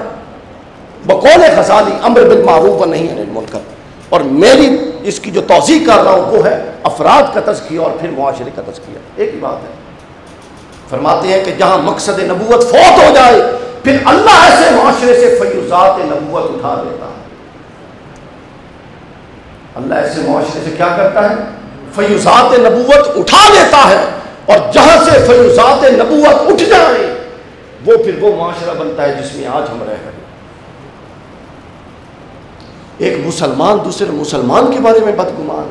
بقول غزالی امر بالمعروف و نہی عن المنکر. اور میری اس کی جو توضیح کر رہا ہوں وہ ہے افراد کا تزکیہ اور پھر معاشرے کا تزکیہ. ایک ہی بات ہے. فرماتے ہیں کہ جہاں مقصد نبوت فوت ہو جائے پھر اللہ ایسے معاشرے سے فیوزات نبوت اٹھا دیتا ہے. اللہ ایسے معاشرے سے کیا کرتا ہے؟ فیوزات نبوت اٹھا لیتا ہے، اور جہاں سے فیوزات نبوت اٹھ جائیں وہ پھر وہ معاشرہ بنتا ہے جس میں آج ہم رہ رہے ہیں. ایک مسلمان دوسرے مسلمان کے بارے میں بدگمان.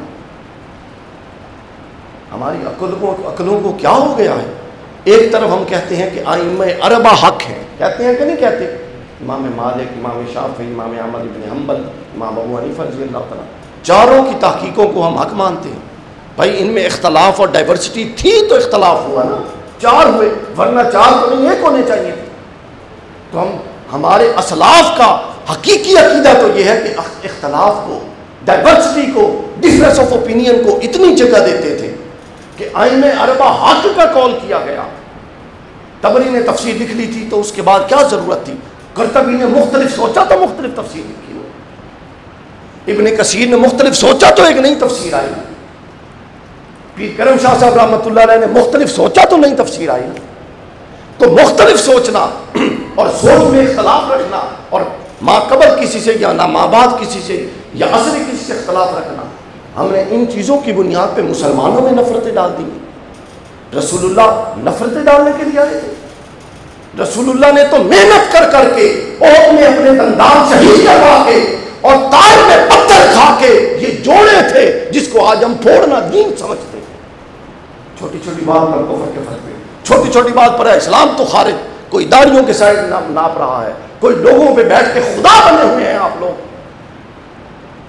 ہماری عقلوں کو کیا ہو گیا ہے؟ ایک طرف ہم کہتے ہیں کہ ائمہ اربعہ حق ہیں، کہتے ہیں کہ نہیں کہتے؟ امام مالک، امام شافعی، امام احمد بن حنبل، امام ابو حنیفہ رضی اللہ تعالیٰ، چاروں کی تحقیقوں کو ہم حق مانتے ہیں. بھائی ان میں اختلاف اور ڈائیورسٹی تھی تو اختلاف ہوا نا، 4 ہوئے، ورنہ 4 تو نہیں 1 ہونے چاہیے تھے. تو ہمارے اسلاف کا حقیقی عقیدہ تو یہ ہے کہ اختلاف کو، ڈائیورسٹی کو، ڈفرینس آف اوپینین کو اتنی جگہ دیتے تھے کہ ائمہ اربعہ حق کا قول کیا گیا. طبری نے تفسیر لکھ لی تھی تو اس کے بعد کیا ضرورت تھی؟ قرطبی نے مختلف سوچا تو مختلف تفسیر لکھی. ابن کثیر نے مختلف سوچا تو ایک نئی تفسیر آئی. پیر کرم شاہ صاحب رحمۃ اللہ علیہ نے مختلف سوچا تو نئی تفسیر آئی. تو مختلف سوچنا اور سوچ میں اختلاف رکھنا اور ماں قبل کسی سے یا نہ ماں بعد کسی سے یا عصری کسی سے اختلاف رکھنا، ہم نے ان چیزوں کی بنیاد پہ مسلمانوں میں نفرتیں ڈال دی۔ رسول اللہ نفرتیں ڈالنے کے لیے آئے تھے؟ رسول اللہ نے تو محنت کر کر کے عہد میں اپنے دندان شہید کروا کے اور طائف میں پتھر کھا کے یہ جوڑے تھے جس کو آج ہم پھوڑنا دین سمجھتے ہیں۔ چھوٹی چھوٹی بات پر کفر کے فتوے، چھوٹی چھوٹی بات پر اسلام تو خارج، کوئی داڑھیوں کے سائڈ ناپ رہا ہے، کوئی لوگوں پہ بیٹھ کے خدا بنے ہوئے ہیں آپ لوگ۔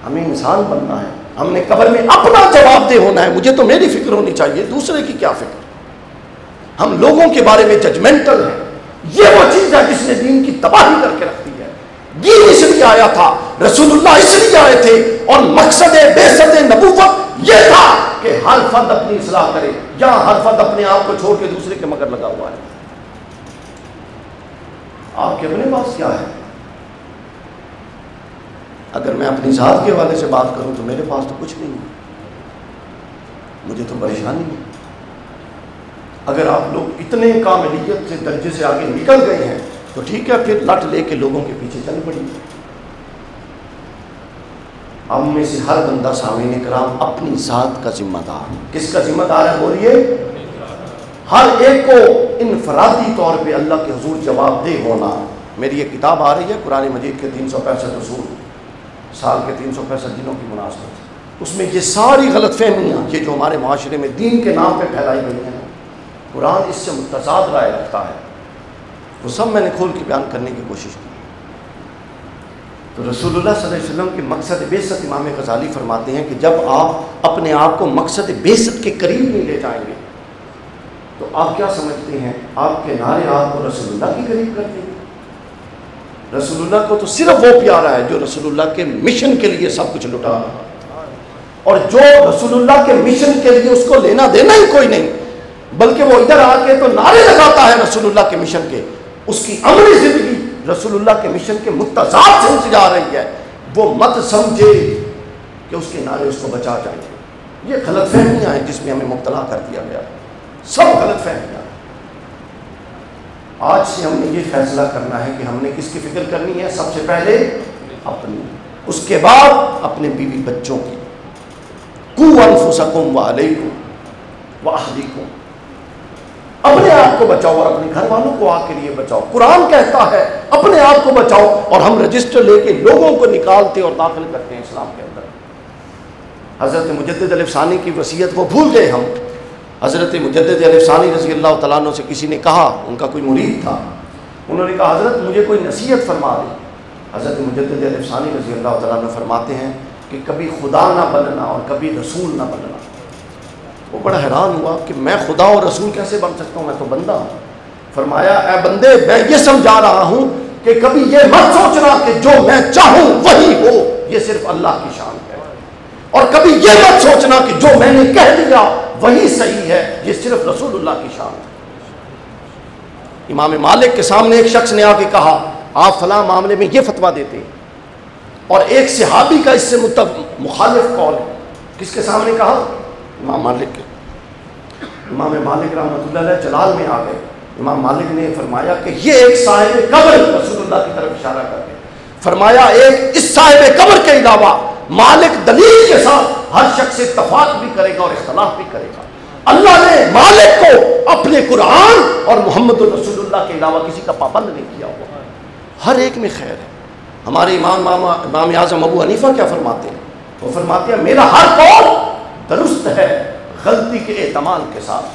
ہمیں انسان بننا ہے، ہم نے قبر میں اپنا جواب دہ ہونا ہے۔ مجھے تو میری فکر ہونی چاہیے، دوسرے کی کیا فکر؟ ہم لوگوں کے بارے میں ججمنٹل ہیں۔ یہ وہ چیز ہے جس نے دین کی تباہی کر کے رکھ دی ہے۔ دین اس لیے آیا تھا، رسول اللہ اس لیے آئے تھے، اور مقصد بعثت نبوت یہ تھا کہ ہر فرد اپنی اصلاح کرے۔ یہاں ہر فرد اپنے آپ کو چھوڑ کے دوسرے کے مگر لگا ہوا ہے۔ آپ کے اپنے پاس کیا ہے؟ اگر میں اپنی ذات کے حوالے سے بات کروں تو میرے پاس تو کچھ نہیں ہے، مجھے تو پریشانی ہے۔ اگر آپ لوگ اتنے کاملیت سے درجے سے آگے نکل گئے ہیں تو ٹھیک ہے، پھر لٹ لے کے لوگوں کے پیچھے چل پڑیے۔ ہم میں سے ہر بندہ سامعین کرام اپنی ذات کا ذمہ دار، کس کا ذمہ دار ہے بولیے؟ ہر ایک کو انفرادی طور پہ اللہ کے حضور جواب دہ ہونا۔ میری یہ کتاب آ رہی ہے قرآن مجید کے 365 اصول، سال کے 365 دنوں کی مناسبت، اس میں یہ ساری غلط فہمیاں یہ جو ہمارے معاشرے میں دین کے نام پہ پھیلائی گئی ہیں، قرآن اس سے متضاد رائے رکھتا ہے، وہ سب میں نے کھول کے بیان کرنے کی کوشش کی۔ تو رسول اللہ صلی اللہ علیہ وسلم کے مقصد بعثت، امام غزالی فرماتے ہیں کہ جب آپ اپنے آپ کو مقصد بعثت کے قریب نہیں لے جائیں گے تو آپ کیا سمجھتے ہیں؟ آپ کے نعرے آپ کو رسول اللہ کے قریب کر دیں گے؟ رسول اللہ کو تو صرف وہ پیارا ہے جو رسول اللہ کے مشن کے لیے سب کچھ لٹا، اور جو رسول اللہ کے مشن کے لیے اس کو لینا دینا ہی کوئی نہیں، بلکہ وہ ادھر آ کے تو نعرے لگاتا ہے رسول اللہ کے مشن کے، اس کی عملی زندگی رسول اللہ کے مشن کے متضاد سمجھ جا رہی ہے، وہ مت سمجھے کہ اس کے نعرے اس کو بچا جائیں گے۔ یہ غلط فہمیاں ہیں جس میں ہمیں مبتلا کر دیا گیا، سب غلط فہمیاں۔ آج سے ہم نے یہ فیصلہ کرنا ہے کہ ہم نے کس کی فکر کرنی ہے؟ سب سے پہلے اپنی، اس کے بعد اپنے بیوی بچوں کی۔ قوا انفسکم وعلیکم واہلیکم، اپنے آپ کو بچاؤ اور اپنے گھر والوں کو آگ کے لیے بچاؤ۔ قرآن کہتا ہے اپنے آپ کو بچاؤ، اور ہم رجسٹر لے کے لوگوں کو نکالتے اور داخل کرتے ہیں اسلام کے اندر۔ حضرت مجدد الف ثانی کی وصیت وہ بھول گئے ہم۔ حضرت مجدد الف ثانی رضی اللہ تعالیٰ عنہ سے کسی نے کہا، ان کا کوئی مرید تھا، انہوں نے کہا حضرت مجھے کوئی نصیحت فرما دیں۔ حضرت مجدد الف ثانی رضی اللہ تعالیٰ عنہ فرماتے ہیں کہ کبھی خدا نہ بننا اور کبھی رسول نہ بننا۔ وہ بڑا حیران ہوا کہ میں خدا اور رسول کیسے بن سکتا ہوں، میں تو بندہ ہوں۔ فرمایا اے بندے، میں یہ سمجھا رہا ہوں کہ کبھی یہ مت سوچنا کہ جو میں چاہوں وہی ہو، یہ صرف اللہ کی شان ہے، اور کبھی یہ مت سوچنا کہ جو میں نے کہہ دیا وہی صحیح ہے، یہ صرف رسول اللہ کی شان ہے۔ امام مالک کے سامنے ایک شخص نے آ کے کہا آپ فلاں معاملے میں یہ فتویٰ دیتے ہیں، اور ایک صحابی کا اس سے مخالف قول ہے۔ کس کے سامنے کہا؟ امام مالک کے۔ امام مالک رحمۃ اللہ علیہ جلال میں آ گئے۔ امام مالک نے فرمایا کہ یہ ایک صاحب قبر، رسول اللہ کی طرف اشارہ کر کے فرمایا ایک اس صاحب قبر کے علاوہ مالک دلیل کے ساتھ ہر شخص اتفاق بھی کرے گا اور اختلاف بھی کرے گا۔ اللہ نے مالک کو اپنے قرآن اور محمد رسول اللہ کے علاوہ کسی کا پابند نہیں کیا ہوا، ہر ایک میں خیر ہے۔ ہمارے امام اعظم ابو حنیفہ کیا فرماتے ہیں؟ وہ فرماتے ہیں میرا ہر قول درست ہے غلطی کے احتمال کے ساتھ،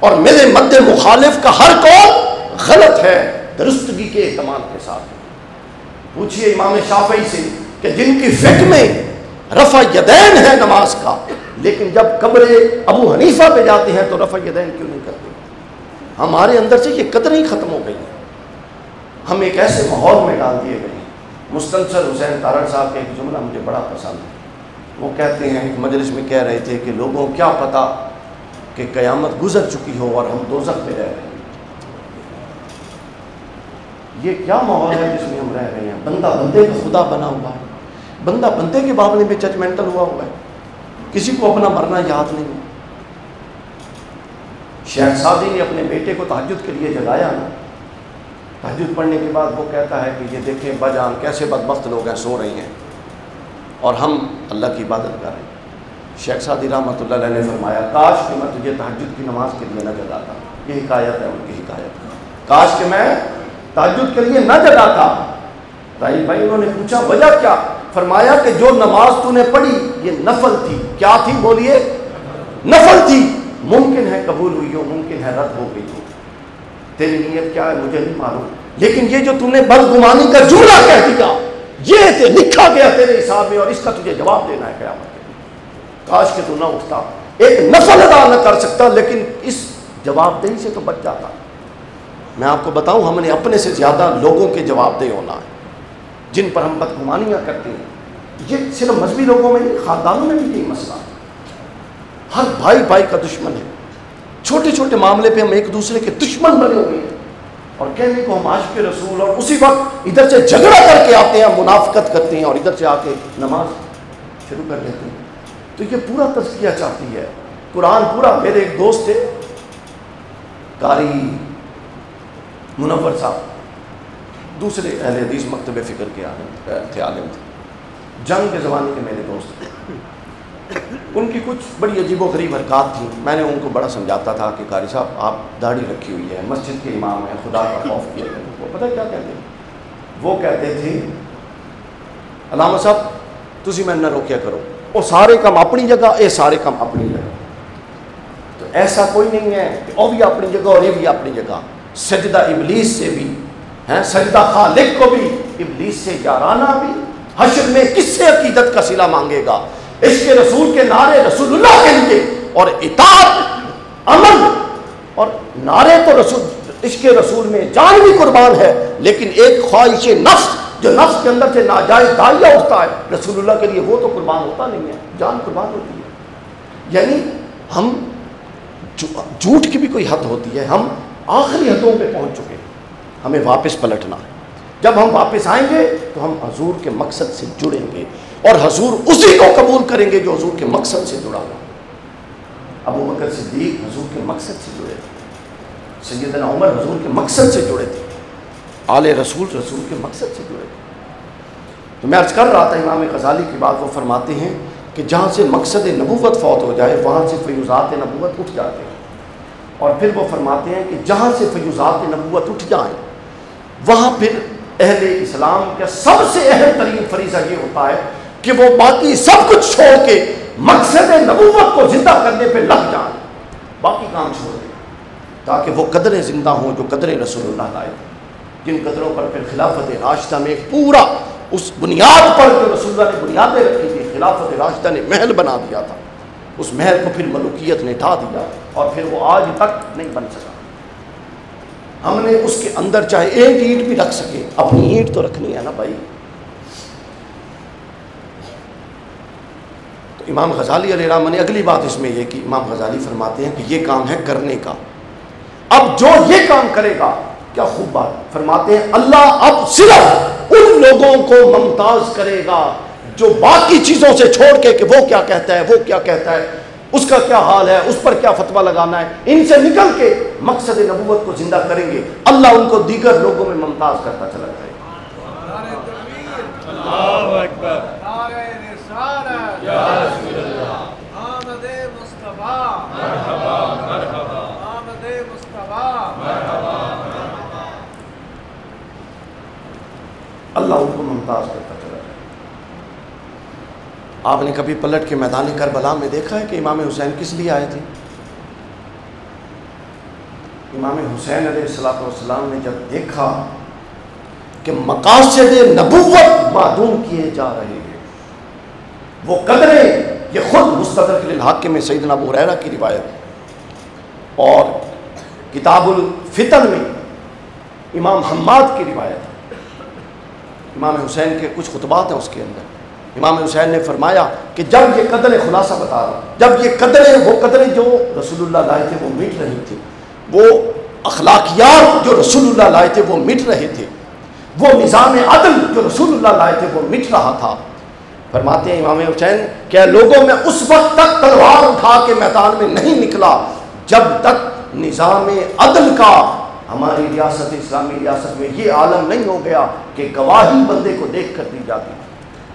اور میرے مد مخالف کا ہر قول غلط ہے درستگی کے احتمال کے ساتھ۔ پوچھئے امام شافعی سے کہ جن کی فقہ میں رفع یدین ہے نماز کا، لیکن جب قبر ابو حنیفہ پہ جاتے ہیں تو رفع یدین کیوں نہیں کرتے؟ ہمارے اندر سے یہ قدر ہی ختم ہو گئی ہے، ہم ایک ایسے ماحول میں ڈال دیے گئے ہیں۔ مستنصر حسین تارڑ صاحب کا ایک جملہ مجھے بڑا پسند ہے، وہ کہتے ہیں ایک مجلس میں کہہ رہے تھے کہ لوگوں کیا پتہ کہ قیامت گزر چکی ہو اور ہم دوزخ میں رہ رہے ہیں۔ یہ کیا ماحول ہے جس میں ہم رہ رہے ہیں؟ بندہ بندے کا خدا بنا ہوا ہے، بندہ بندے کے معاملے میں ججمنٹل ہوا ہے، کسی کو اپنا مرنا یاد نہیں ہے۔ شیخ سعدی نے اپنے بیٹے کو تہجد کے لیے جگایا نا، تہجد پڑھنے کے بعد وہ کہتا ہے کہ یہ دیکھیں باجان کیسے بدبخت لوگ ہیں، سو رہی ہیں اور ہم اللہ کی عبادت کر رہے ہیں۔ شیخ سعدی رحمۃ اللہ علیہ نے فرمایا کاش کہ میں تجھے تہجد کی نماز کے لیے نہ جگاتا۔ یہ حکایت ہے ان کی حکایت، کاش کہ میں تہجد کے لیے نہ جگاتا۔ راہیل بھائی انہوں نے پوچھا وجہ کیا؟ فرمایا کہ جو نماز تو نے پڑھی یہ نفل تھی۔ کیا تھی بولیے؟ نفل تھی، ممکن ہے قبول ہوئی ہو، ممکن ہے رد ہو گئی ہو، تیری نیت کیا ہے مجھے نہیں معلوم، لیکن یہ جو تم نے بدگمانی کا جملہ کہہ دیا یہ لکھا گیا تیرے حساب میں اور اس کا تجھے جواب دینا ہے قیامت کے دن۔ کاش کہ تو نہ اٹھتا، ایک نفل ادا نہ کر سکتا لیکن اس جواب دہی سے تو بچ جاتا۔ میں آپ کو بتاؤں ہم نے اپنے سے زیادہ لوگوں کے جواب دہ ہونا ہے جن پر ہم بدگمانیاں کرتے ہیں۔ یہ صرف مذہبی لوگوں میں نہیں، خاندانوں میں بھی یہی مسئلہ ہے، ہر بھائی بھائی کا دشمن ہے، چھوٹے چھوٹے معاملے پہ ہم ایک دوسرے کے دشمن بنے ہوئے ہیں اور کہنے کو ہم عاشق رسول، اور اسی وقت ادھر سے جھگڑا کر کے آتے ہیں، منافقت کرتے ہیں اور ادھر سے آ کے نماز شروع کر دیتے ہیں۔ تو یہ پورا تزکیہ چاہتی ہے قرآن پورا۔ میرے ایک دوست تھے قاری منور صاحب، دوسرے اہل حدیث مکتب فکر کے عالم تھے، جنگ کے زمانے کے میرے دوست تھے۔ ان کی کچھ بڑی عجیب و غریب حرکات تھیں، میں نے ان کو بڑا سمجھاتا تھا کہ قاری صاحب آپ داڑھی رکھی ہوئی ہے، مسجد کے امام ہیں، خدا کا خوف کیا ہے۔ وہ پتہ کیا کہتے ہیں؟ وہ کہتے تھے علامہ صاحب تسی میں نہ روکیا کرو، وہ سارے کام اپنی جگہ، یہ سارے کام اپنی جگہ۔ تو ایسا کوئی نہیں ہے کہ وہ بھی اپنی جگہ اور یہ بھی اپنی جگہ۔ سجدہ ابلیس سے بھی ہیں، سجدہ خالق کو بھی، ابلیس سے یارانہ بھی۔ حشر میں کس سے عقیدت کا صلہ مانگے گا؟ عشق رسول کے نعرے رسول اللہ کے لیے اور اطاعت عمل، اور نعرے تو رسول عشق رسول میں جان بھی قربان ہے، لیکن ایک خواہش نفس جو نفس کے اندر سے ناجائز داعیہ اٹھتا ہے رسول اللہ کے لیے، وہ تو قربان ہوتا نہیں ہے، جان قربان ہوتی ہے۔ یعنی ہم جھوٹ کی بھی کوئی حد ہوتی ہے، ہم آخری حدوں پہ پہنچ چکے ہیں، ہمیں واپس پلٹنا ہے۔ جب ہم واپس آئیں گے تو ہم حضور کے مقصد سے جڑیں گے اور حضور اسی کو قبول کریں گے جو حضور کے مقصد سے جڑا ہوا۔ ابو بکر صدیق حضور کے مقصد سے جڑے تھے، سیدنا عمر حضور کے مقصد سے جڑے تھے، آل رسول رسول کے مقصد سے جڑے تھے۔ تو میں عرض کر رہا تھا امام غزالی کی بات، وہ فرماتے ہیں کہ جہاں سے مقصد نبوت فوت ہو جائے وہاں سے فیوزات نبوت اٹھ جاتے ہیں، اور پھر وہ فرماتے ہیں کہ جہاں سے فیوزات نبوت اٹھ جائیں وہاں پھر اہل اسلام کا سب سے اہم ترین فریضہ یہ ہوتا ہے کہ وہ باقی سب کچھ چھوڑ کے مقصد نبوت کو زندہ کرنے پہ لگ جائیں، باقی کام چھوڑ دیں، تاکہ وہ قدریں زندہ ہوں جو قدریں رسول اللہ لائے تھے، جن قدروں پر پھر خلافت راشدہ میں ایک پورا اس بنیاد پر جو رسول اللہ نے بنیادیں رکھی تھی، خلافت راشدہ نے محل بنا دیا تھا، اس محل کو پھر ملوکیت نے ڈھا دیا اور پھر وہ آج تک نہیں بن سکا۔ ہم نے اس کے اندر چاہے ایک اینٹ بھی رکھ سکے، اپنی اینٹ تو رکھنی ہے نا بھائی۔ تو امام غزالی علیہ الرحمہ نے اگلی بات اس میں یہ کہ امام غزالی فرماتے ہیں کہ یہ کام ہے کرنے کا، اب جو یہ کام کرے گا، کیا خوب بات فرماتے ہیں، اللہ اب صرف ان لوگوں کو ممتاز کرے گا جو باقی چیزوں سے چھوڑ کے کہ وہ کیا کہتا ہے، وہ کیا کہتا ہے، اس کا کیا حال ہے، اس پر کیا فتویٰ لگانا ہے، ان سے نکل کے مقصد نبوت کو زندہ کریں گے، اللہ ان کو دیگر لوگوں میں ممتاز کرتا چلا جائے گا۔ اللہ اکبر، نعرہ رسالت، یا رسول اللہ، آمد مصطفیٰ، مرحبا مرحبا، آمد مصطفیٰ، مرحبا مرحبا، اللہ ان کو ممتاز کرتا چلا جائے۔ آپ نے کبھی پلٹ کے میدان کربلا میں دیکھا ہے کہ امام حسین کس لیے آئے تھے؟ امام حسین علیہ السلام نے جب دیکھا کہ مقاصد نبوت معدوم کیے جا رہے ہیں، وہ قدریں، یہ خود مستدرک للحاکم میں سیدنا ابو ہریرہ کی روایت اور کتاب الفتن میں امام حماد کی روایت، امام حسین کے کچھ خطبات ہیں اس کے اندر۔ امام حسین نے فرمایا کہ جب یہ قدریں، خلاصہ بتا رہا ہوں، جب یہ قدریں، وہ قدریں جو رسول اللہ لائے تھے وہ مٹ رہی تھی، وہ اخلاقیات جو رسول اللہ لائے تھے وہ مٹ رہے تھے، وہ نظام عدل جو رسول اللہ لائے تھے وہ مٹ رہا تھا۔ فرماتے ہیں امام حسین کہ لوگوں میں اس وقت تک تلوار اٹھا کے میدان میں نہیں نکلا جب تک نظام عدل کا ہماری ریاست اسلامی ریاست میں یہ عالم نہیں ہو گیا کہ گواہی بندے کو دیکھ کر دی جاتی،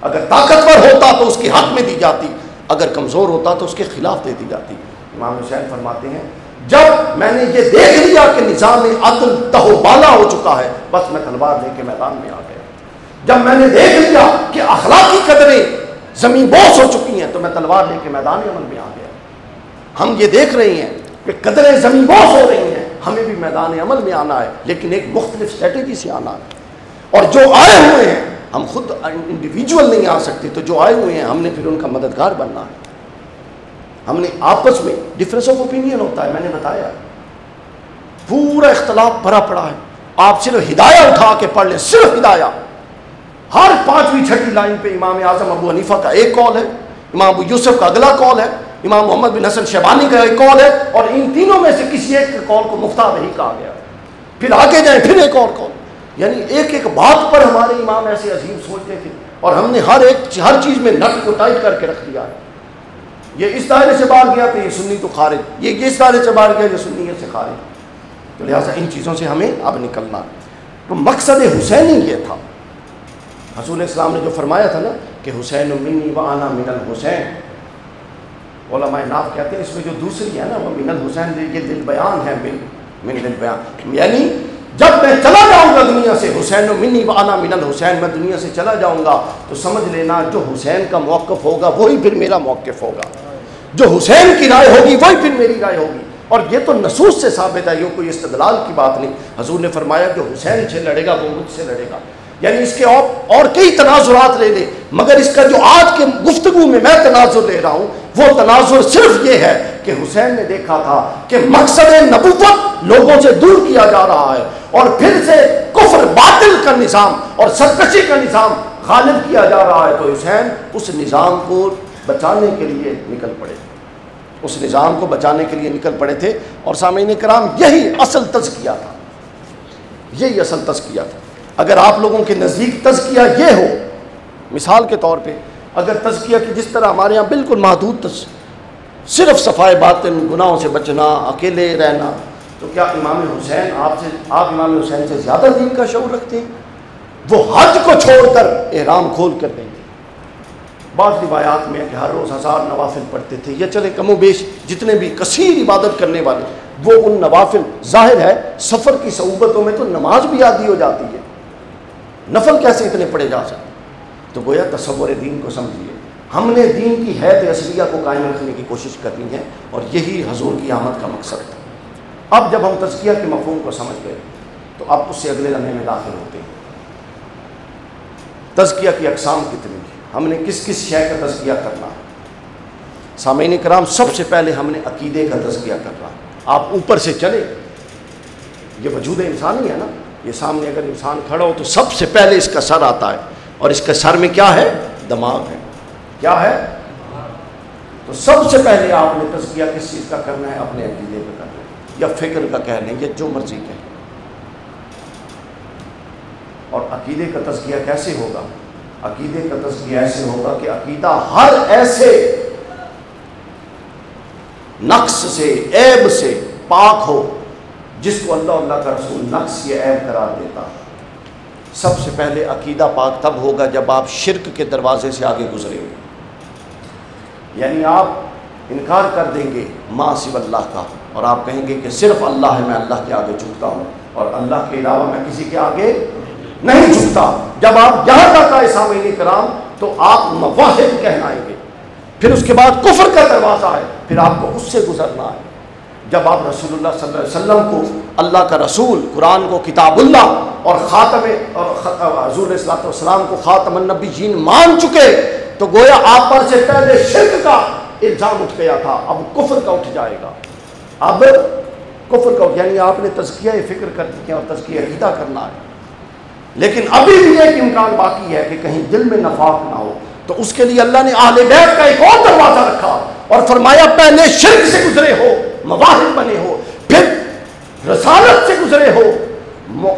اگر طاقتور ہوتا تو اس کے حق میں دی جاتی، اگر کمزور ہوتا تو اس کے خلاف دے دی جاتی۔ امام حسین فرماتے ہیں جب میں نے یہ دیکھ لیا کہ نظام عدل تہو بالا ہو چکا ہے، بس میں تلوار لے کے میدان میں آ گیا۔ جب میں نے دیکھ لیا کہ اخلاقی قدریں زمین بوس ہو چکی ہیں تو میں تلوار لے کے میدان عمل میں آ گیا۔ ہم یہ دیکھ رہے ہیں کہ قدریں زمین بوس ہو رہی ہیں، ہمیں بھی میدان عمل میں آنا ہے، لیکن ایک مختلف اسٹریٹجی سے آنا ہے۔ اور جو آئے ہوئے ہیں، ہم خود انڈیویجول نہیں آ سکتے، تو جو آئے ہوئے ہیں ہم نے پھر ان کا مددگار بننا ہے۔ ہم نے آپس میں ڈفرینس آف اوپینین ہوتا ہے، میں نے بتایا پورا اختلاف بھرا پڑا ہے، آپ صرف ہدایہ اٹھا کے پڑھ لیں، صرف ہدایہ۔ ہر 5ویں 6ٹھی لائن پہ امام اعظم ابو حنیفہ کا ایک قول ہے، امام ابو یوسف کا اگلا قول ہے، امام محمد بن حسن شیبانی کا ایک قول ہے، اور ان تینوں میں سے کسی ایک کے قول کو مفتہ نہیں کہا گیا۔ پھر آگے جائیں پھر ایک اور قول، یعنی ایک ایک بات پر ہمارے امام ایسے عظیم سوچتے تھے، اور ہم نے ہر چیز میں نٹ کو ٹائٹ کر کے رکھ دیا ہے۔ یہ اس دائرے سے باہر گیا تو یہ سنی تو خارج، یہ اس دائرے سے باہر گیا یہ سنیت سے خارج، تو لہٰذا ان چیزوں سے ہمیں اب نکلنا۔ تو مقصد حسینی یہ تھا، رسول اسلام نے جو فرمایا تھا نا کہ حسین منی و انا من الحسین، علماء ناف کہتے ہیں اس میں جو دوسری ہے نا وہ من الحسین، یہ دل بیان ہے، من دل بیان، یعنی جب میں چلا جاؤں گا دنیا سے، حسین منی و انا من الحسین، میں دنیا سے چلا جاؤں گا تو سمجھ لینا جو حسین کا موقف ہوگا وہی پھر میرا موقف ہوگا، جو حسین کی رائے ہوگی وہی پھر میری رائے ہوگی۔ اور یہ تو نصوص سے ثابت ہے، یہ کوئی استدلال کی بات نہیں۔ حضور نے فرمایا جو حسین سے لڑے گا وہ مجھ سے لڑے گا، یعنی اس کے اور کئی تناظرات لے لے، مگر اس کا جو آج کے گفتگو میں تناظر لے رہا ہوں وہ تناظر صرف یہ ہے کہ حسین نے دیکھا تھا کہ مقصد نبوت لوگوں سے دور کیا جا رہا ہے، اور پھر سے کفر باطل کا نظام اور سرکشی کا نظام غالب کیا جا رہا ہے، تو حسین اس نظام کو بچانے کے لیے نکل پڑے، اس نظام کو بچانے کے لیے نکل پڑے تھے۔ اور سامعین کرام یہی اصل تزکیہ تھا، یہی اصل تزکیہ تھا۔ اگر آپ لوگوں کے نزدیک تزکیہ یہ ہو، مثال کے طور پہ اگر تزکیہ کی جس طرح ہمارے یہاں بالکل محدود صرف صفائے باطن، گناہوں سے بچنا، اکیلے رہنا، تو کیا امام حسین آپ امام حسین سے زیادہ دین کا شعور رکھتے ہیں؟ وہ حج کو چھوڑ کر احرام کھول کر دیں گے۔ بعض روایات میں کہ ہر روز 1000 نوافل پڑھتے تھے، یہ چلے کم و بیش جتنے بھی کثیر عبادت کرنے والے، وہ ان نوافل، ظاہر ہے سفر کی صعوبتوں میں تو نماز بھی عادی ہو جاتی ہے، نفل کیسے اتنے پڑھے جا سکتے؟ تو گویا تصور دین کو سمجھیے، ہم نے دین کی حیت اصلیہ کو قائم رکھنے کی کوشش کرنی ہے، اور یہی حضور کی آمد کا مقصد تھا۔ اب جب ہم تزکیہ کے مفہوم کو سمجھ گئے تو اب اس سے اگلے لمحے میں داخل ہوتے ہیں۔ تزکیہ کی اقسام کتنی ہیں، ہم نے کس کس شے کا تزکیہ کرنا ہے؟ سامعین کرام سب سے پہلے ہم نے عقیدے کا تزکیہ کرنا ہے۔ آپ اوپر سے چلے، یہ وجود انسانی ہے نا، یہ سامنے اگر انسان کھڑا ہو تو سب سے پہلے اس کا سر آتا ہے، اور اس کے سر میں کیا ہے؟ دماغ ہے۔ کیا ہے؟ تو سب سے پہلے آپ نے تزکیہ کس چیز کا کرنا ہے؟ اپنے عقیدے کا کرنا ہے، یا فکر کا کہہ لیں، یا جو مرضی کہیں۔ اور عقیدے کا تزکیہ کیسے ہوگا؟ عقیدے کا تزکیہ ایسے ہوگا کہ عقیدہ ہر ایسے نقص سے، عیب سے پاک ہو جس کو اللہ کا رسول نقص یا عیب قرار دیتا ہے۔ سب سے پہلے عقیدہ پاک تب ہوگا جب آپ شرک کے دروازے سے آگے گزریں گے، یعنی آپ انکار کر دیں گے ما سوی اللہ کا، اور آپ کہیں گے کہ صرف اللہ ہے، میں اللہ کے آگے جھکتا ہوں، اور اللہ کے علاوہ میں کسی کے آگے نہیں جھکتا۔ جب آپ یہاں تک آئے سامعین کرام تو آپ موحد کہلائیں گے۔ پھر اس کے بعد کفر کا دروازہ ہے، پھر آپ کو اس سے گزرنا ہے۔ جب آپ رسول اللہ صلی اللہ علیہ وسلم کو اللہ کا رسول، قرآن کو کتاب اللہ اور حضور صلی اللہ علیہ وسلم کو خاتم النبیین مان چکے تو گویا آپ پر سے پہلے شرک کا الزام اٹھ گیا تھا، اب کفر کا اٹھ جائے گا۔ اب کفر کا، یعنی آپ نے تزکیہ فکر کر دیا اور تزکیہ عقیدہ کرنا ہے، لیکن ابھی بھی ایک امکان باقی ہے کہ کہیں دل میں نفاق نہ ہو، تو اس کے لیے اللہ نے اہل بیت کا ایک اور دروازہ رکھا اور فرمایا پہلے شرک سے گزرے ہو، مواحد بنے ہو، پھر رسالت سے گزرے ہو،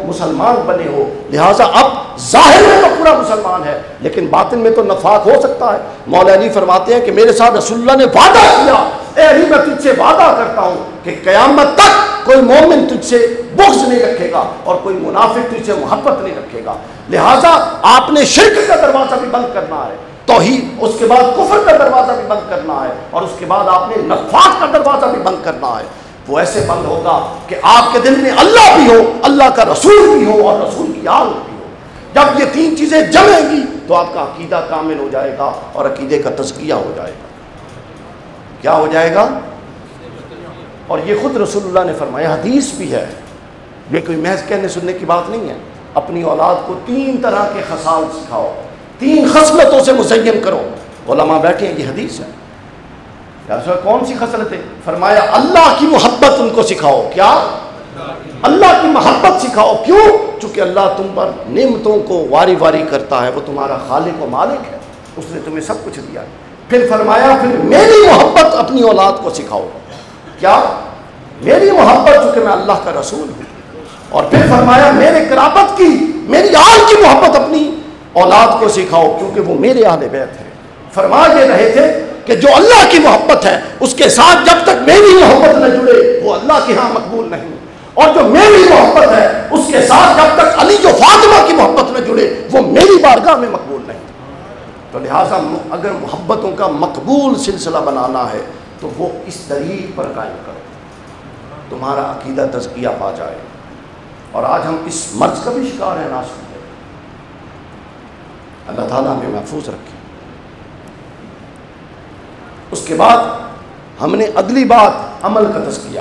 مسلمان بنے ہو، لہٰذا اب ظاہر میں تو پورا مسلمان ہے لیکن باطن میں تو نفاق ہو سکتا ہے۔ مولا علی فرماتے ہیں کہ میرے ساتھ رسول اللہ نے وعدہ کیا، اے علی میں تجھ سے وعدہ کرتا ہوں کہ قیامت تک کوئی مومن تجھ سے بغض نہیں رکھے گا اور کوئی منافق تجھ سے محبت نہیں رکھے گا. لہٰذا آپ نے شرک کا دروازہ بھی بند کرنا ہے, توحید, اس کے بعد کفر کا دروازہ بھی بند کرنا ہے, اور اس کے بعد آپ نے نفاق کا دروازہ بھی بند کرنا ہے. وہ ایسے بند ہوگا کہ آپ کے دل میں اللہ بھی ہو, اللہ کا رسول بھی ہو, اور رسول کی آل بھی ہو. جب یہ تین چیزیں جمیں گی تو آپ کا عقیدہ کامل ہو جائے گا اور عقیدے کا تزکیہ ہو جائے گا. کیا ہو جائے گا؟ اور یہ خود رسول اللہ نے فرمایا, حدیث بھی ہے, یہ کوئی محض کہنے سننے کی بات نہیں ہے. اپنی اولاد کو 3 طرح کے خصال سکھاؤ, 3 خصلتوں سے مزین کرو. علماء بیٹھے ہیں, یہ حدیث ہے. کون سی خصلتیں؟ فرمایا اللہ کی محبت ان کو سکھاؤ. کیا؟ اللہ کی محبت سکھاؤ. کیوں؟ چونکہ اللہ تم پر نعمتوں کو واری واری کرتا ہے, وہ تمہارا خالق و مالک ہے, اس نے تمہیں سب کچھ دیا. پھر فرمایا پھر میری محبت اپنی اولاد کو سکھاؤ. کیا؟ میری محبت, چونکہ میں اللہ کا رسول ہوں. اور پھر فرمایا میرے قرابت کی, میری آل کی محبت اپنی اولاد کو سکھاؤ, کیونکہ وہ میرے اہل بیت ہیں. فرما یہ رہے تھے کہ جو اللہ کی محبت ہے اس کے ساتھ جب تک میری محبت نہ جڑے وہ اللہ کے ہاں مقبول نہیں, اور جو میری محبت ہے اس کے ساتھ جب تک علی و فاطمہ کی محبت نہ جڑے وہ میری بارگاہ میں مقبول نہیں. تو لہٰذا اگر محبتوں کا مقبول سلسلہ بنانا ہے تو وہ اس طریق پر قائم کرو, تمہارا عقیدہ تزکیہ پا جائے. اور آج ہم اس مرض کا بھی شکار ہیں ناسمجھ. اللہ تعالیٰ ہمیں محفوظ رکھے. اس کے بعد ہم نے اگلی بات عمل کا تزکیہ.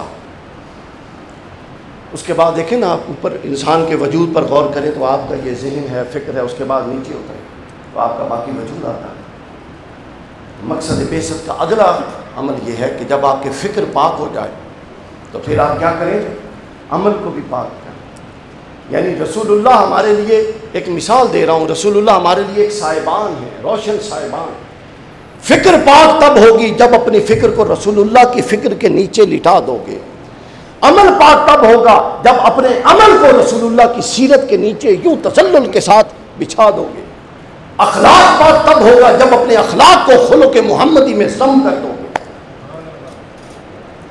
اس کے بعد دیکھیں نا, آپ اوپر انسان کے وجود پر غور کریں تو آپ کا یہ ذہن ہے, فکر ہے, اس کے بعد نیچے اترے تو آپ کا باقی وجود آتا ہے. مقصد بعثت کا اگلا عمل یہ ہے کہ جب آپ کے فکر پاک ہو جائے تو پھر آپ کیا کریں؟ عمل کو بھی پاک کریں. یعنی رسول اللہ ہمارے لیے ایک مثال دے رہا ہوں, رسول اللہ ہمارے لیے ایک سائبان ہے, روشن سائبان. فکر پاک تب ہوگی جب اپنی فکر کو رسول اللہ کی فکر کے نیچے لٹا دو گے. عمل پاک تب ہوگا جب اپنے عمل کو رسول اللہ کی سیرت کے نیچے یوں تسلل کے ساتھ بچھا دو گے. اخلاق پاک تب ہوگا جب اپنے اخلاق کو خلق محمدی میں ضم کر دو گے.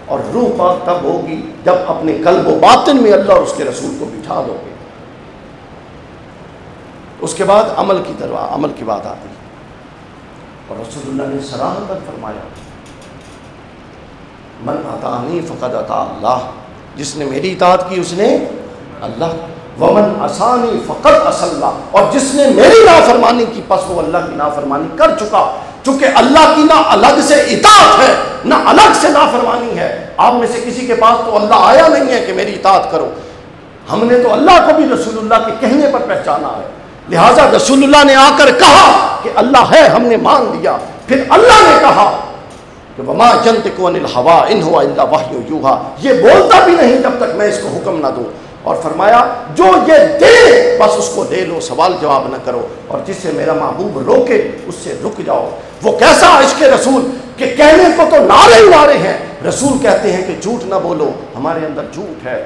اور روح پاک تب ہوگی جب اپنے قلب و باطن میں اللہ اور اس کے رسول کو بٹھا دو گے. اس کے بعد عمل کی بات آتی ہے, اور رسول اللہ نے صراحتاً فرمایا من اطاعنی فقد اطاع اللہ, جس نے میری اطاعت کی اس نے اللہ, ومن عصانی فقد عصى اللہ, اور جس نے میری نافرمانی کی پس وہ اللہ کی نافرمانی کر چکا. چونکہ اللہ کی نہ الگ سے اطاعت ہے نہ الگ سے نافرمانی ہے. آپ میں سے کسی کے پاس تو اللہ آیا نہیں ہے کہ میری اطاعت کرو. ہم نے تو اللہ کو بھی رسول اللہ کے کہنے پر پہچانا ہے. لہٰذا رسول اللہ نے آ کر کہا کہ اللہ ہے, ہم نے مان لیا. پھر اللہ نے کہا کہ وما ينطق عن الهوى ان هو الا وحی یوحی, یہ بولتا بھی نہیں جب تک میں اس کو حکم نہ دوں. اور فرمایا جو یہ دے بس اس کو لے لو, سوال جواب نہ کرو, اور جس سے میرا محبوب روکے اس سے رک جاؤ. وہ کیسا عشق رسول کہ کہنے کو تو نعرے ہی نعرے ہیں, رسول کہتے ہیں کہ جھوٹ نہ بولو, ہمارے اندر جھوٹ ہے.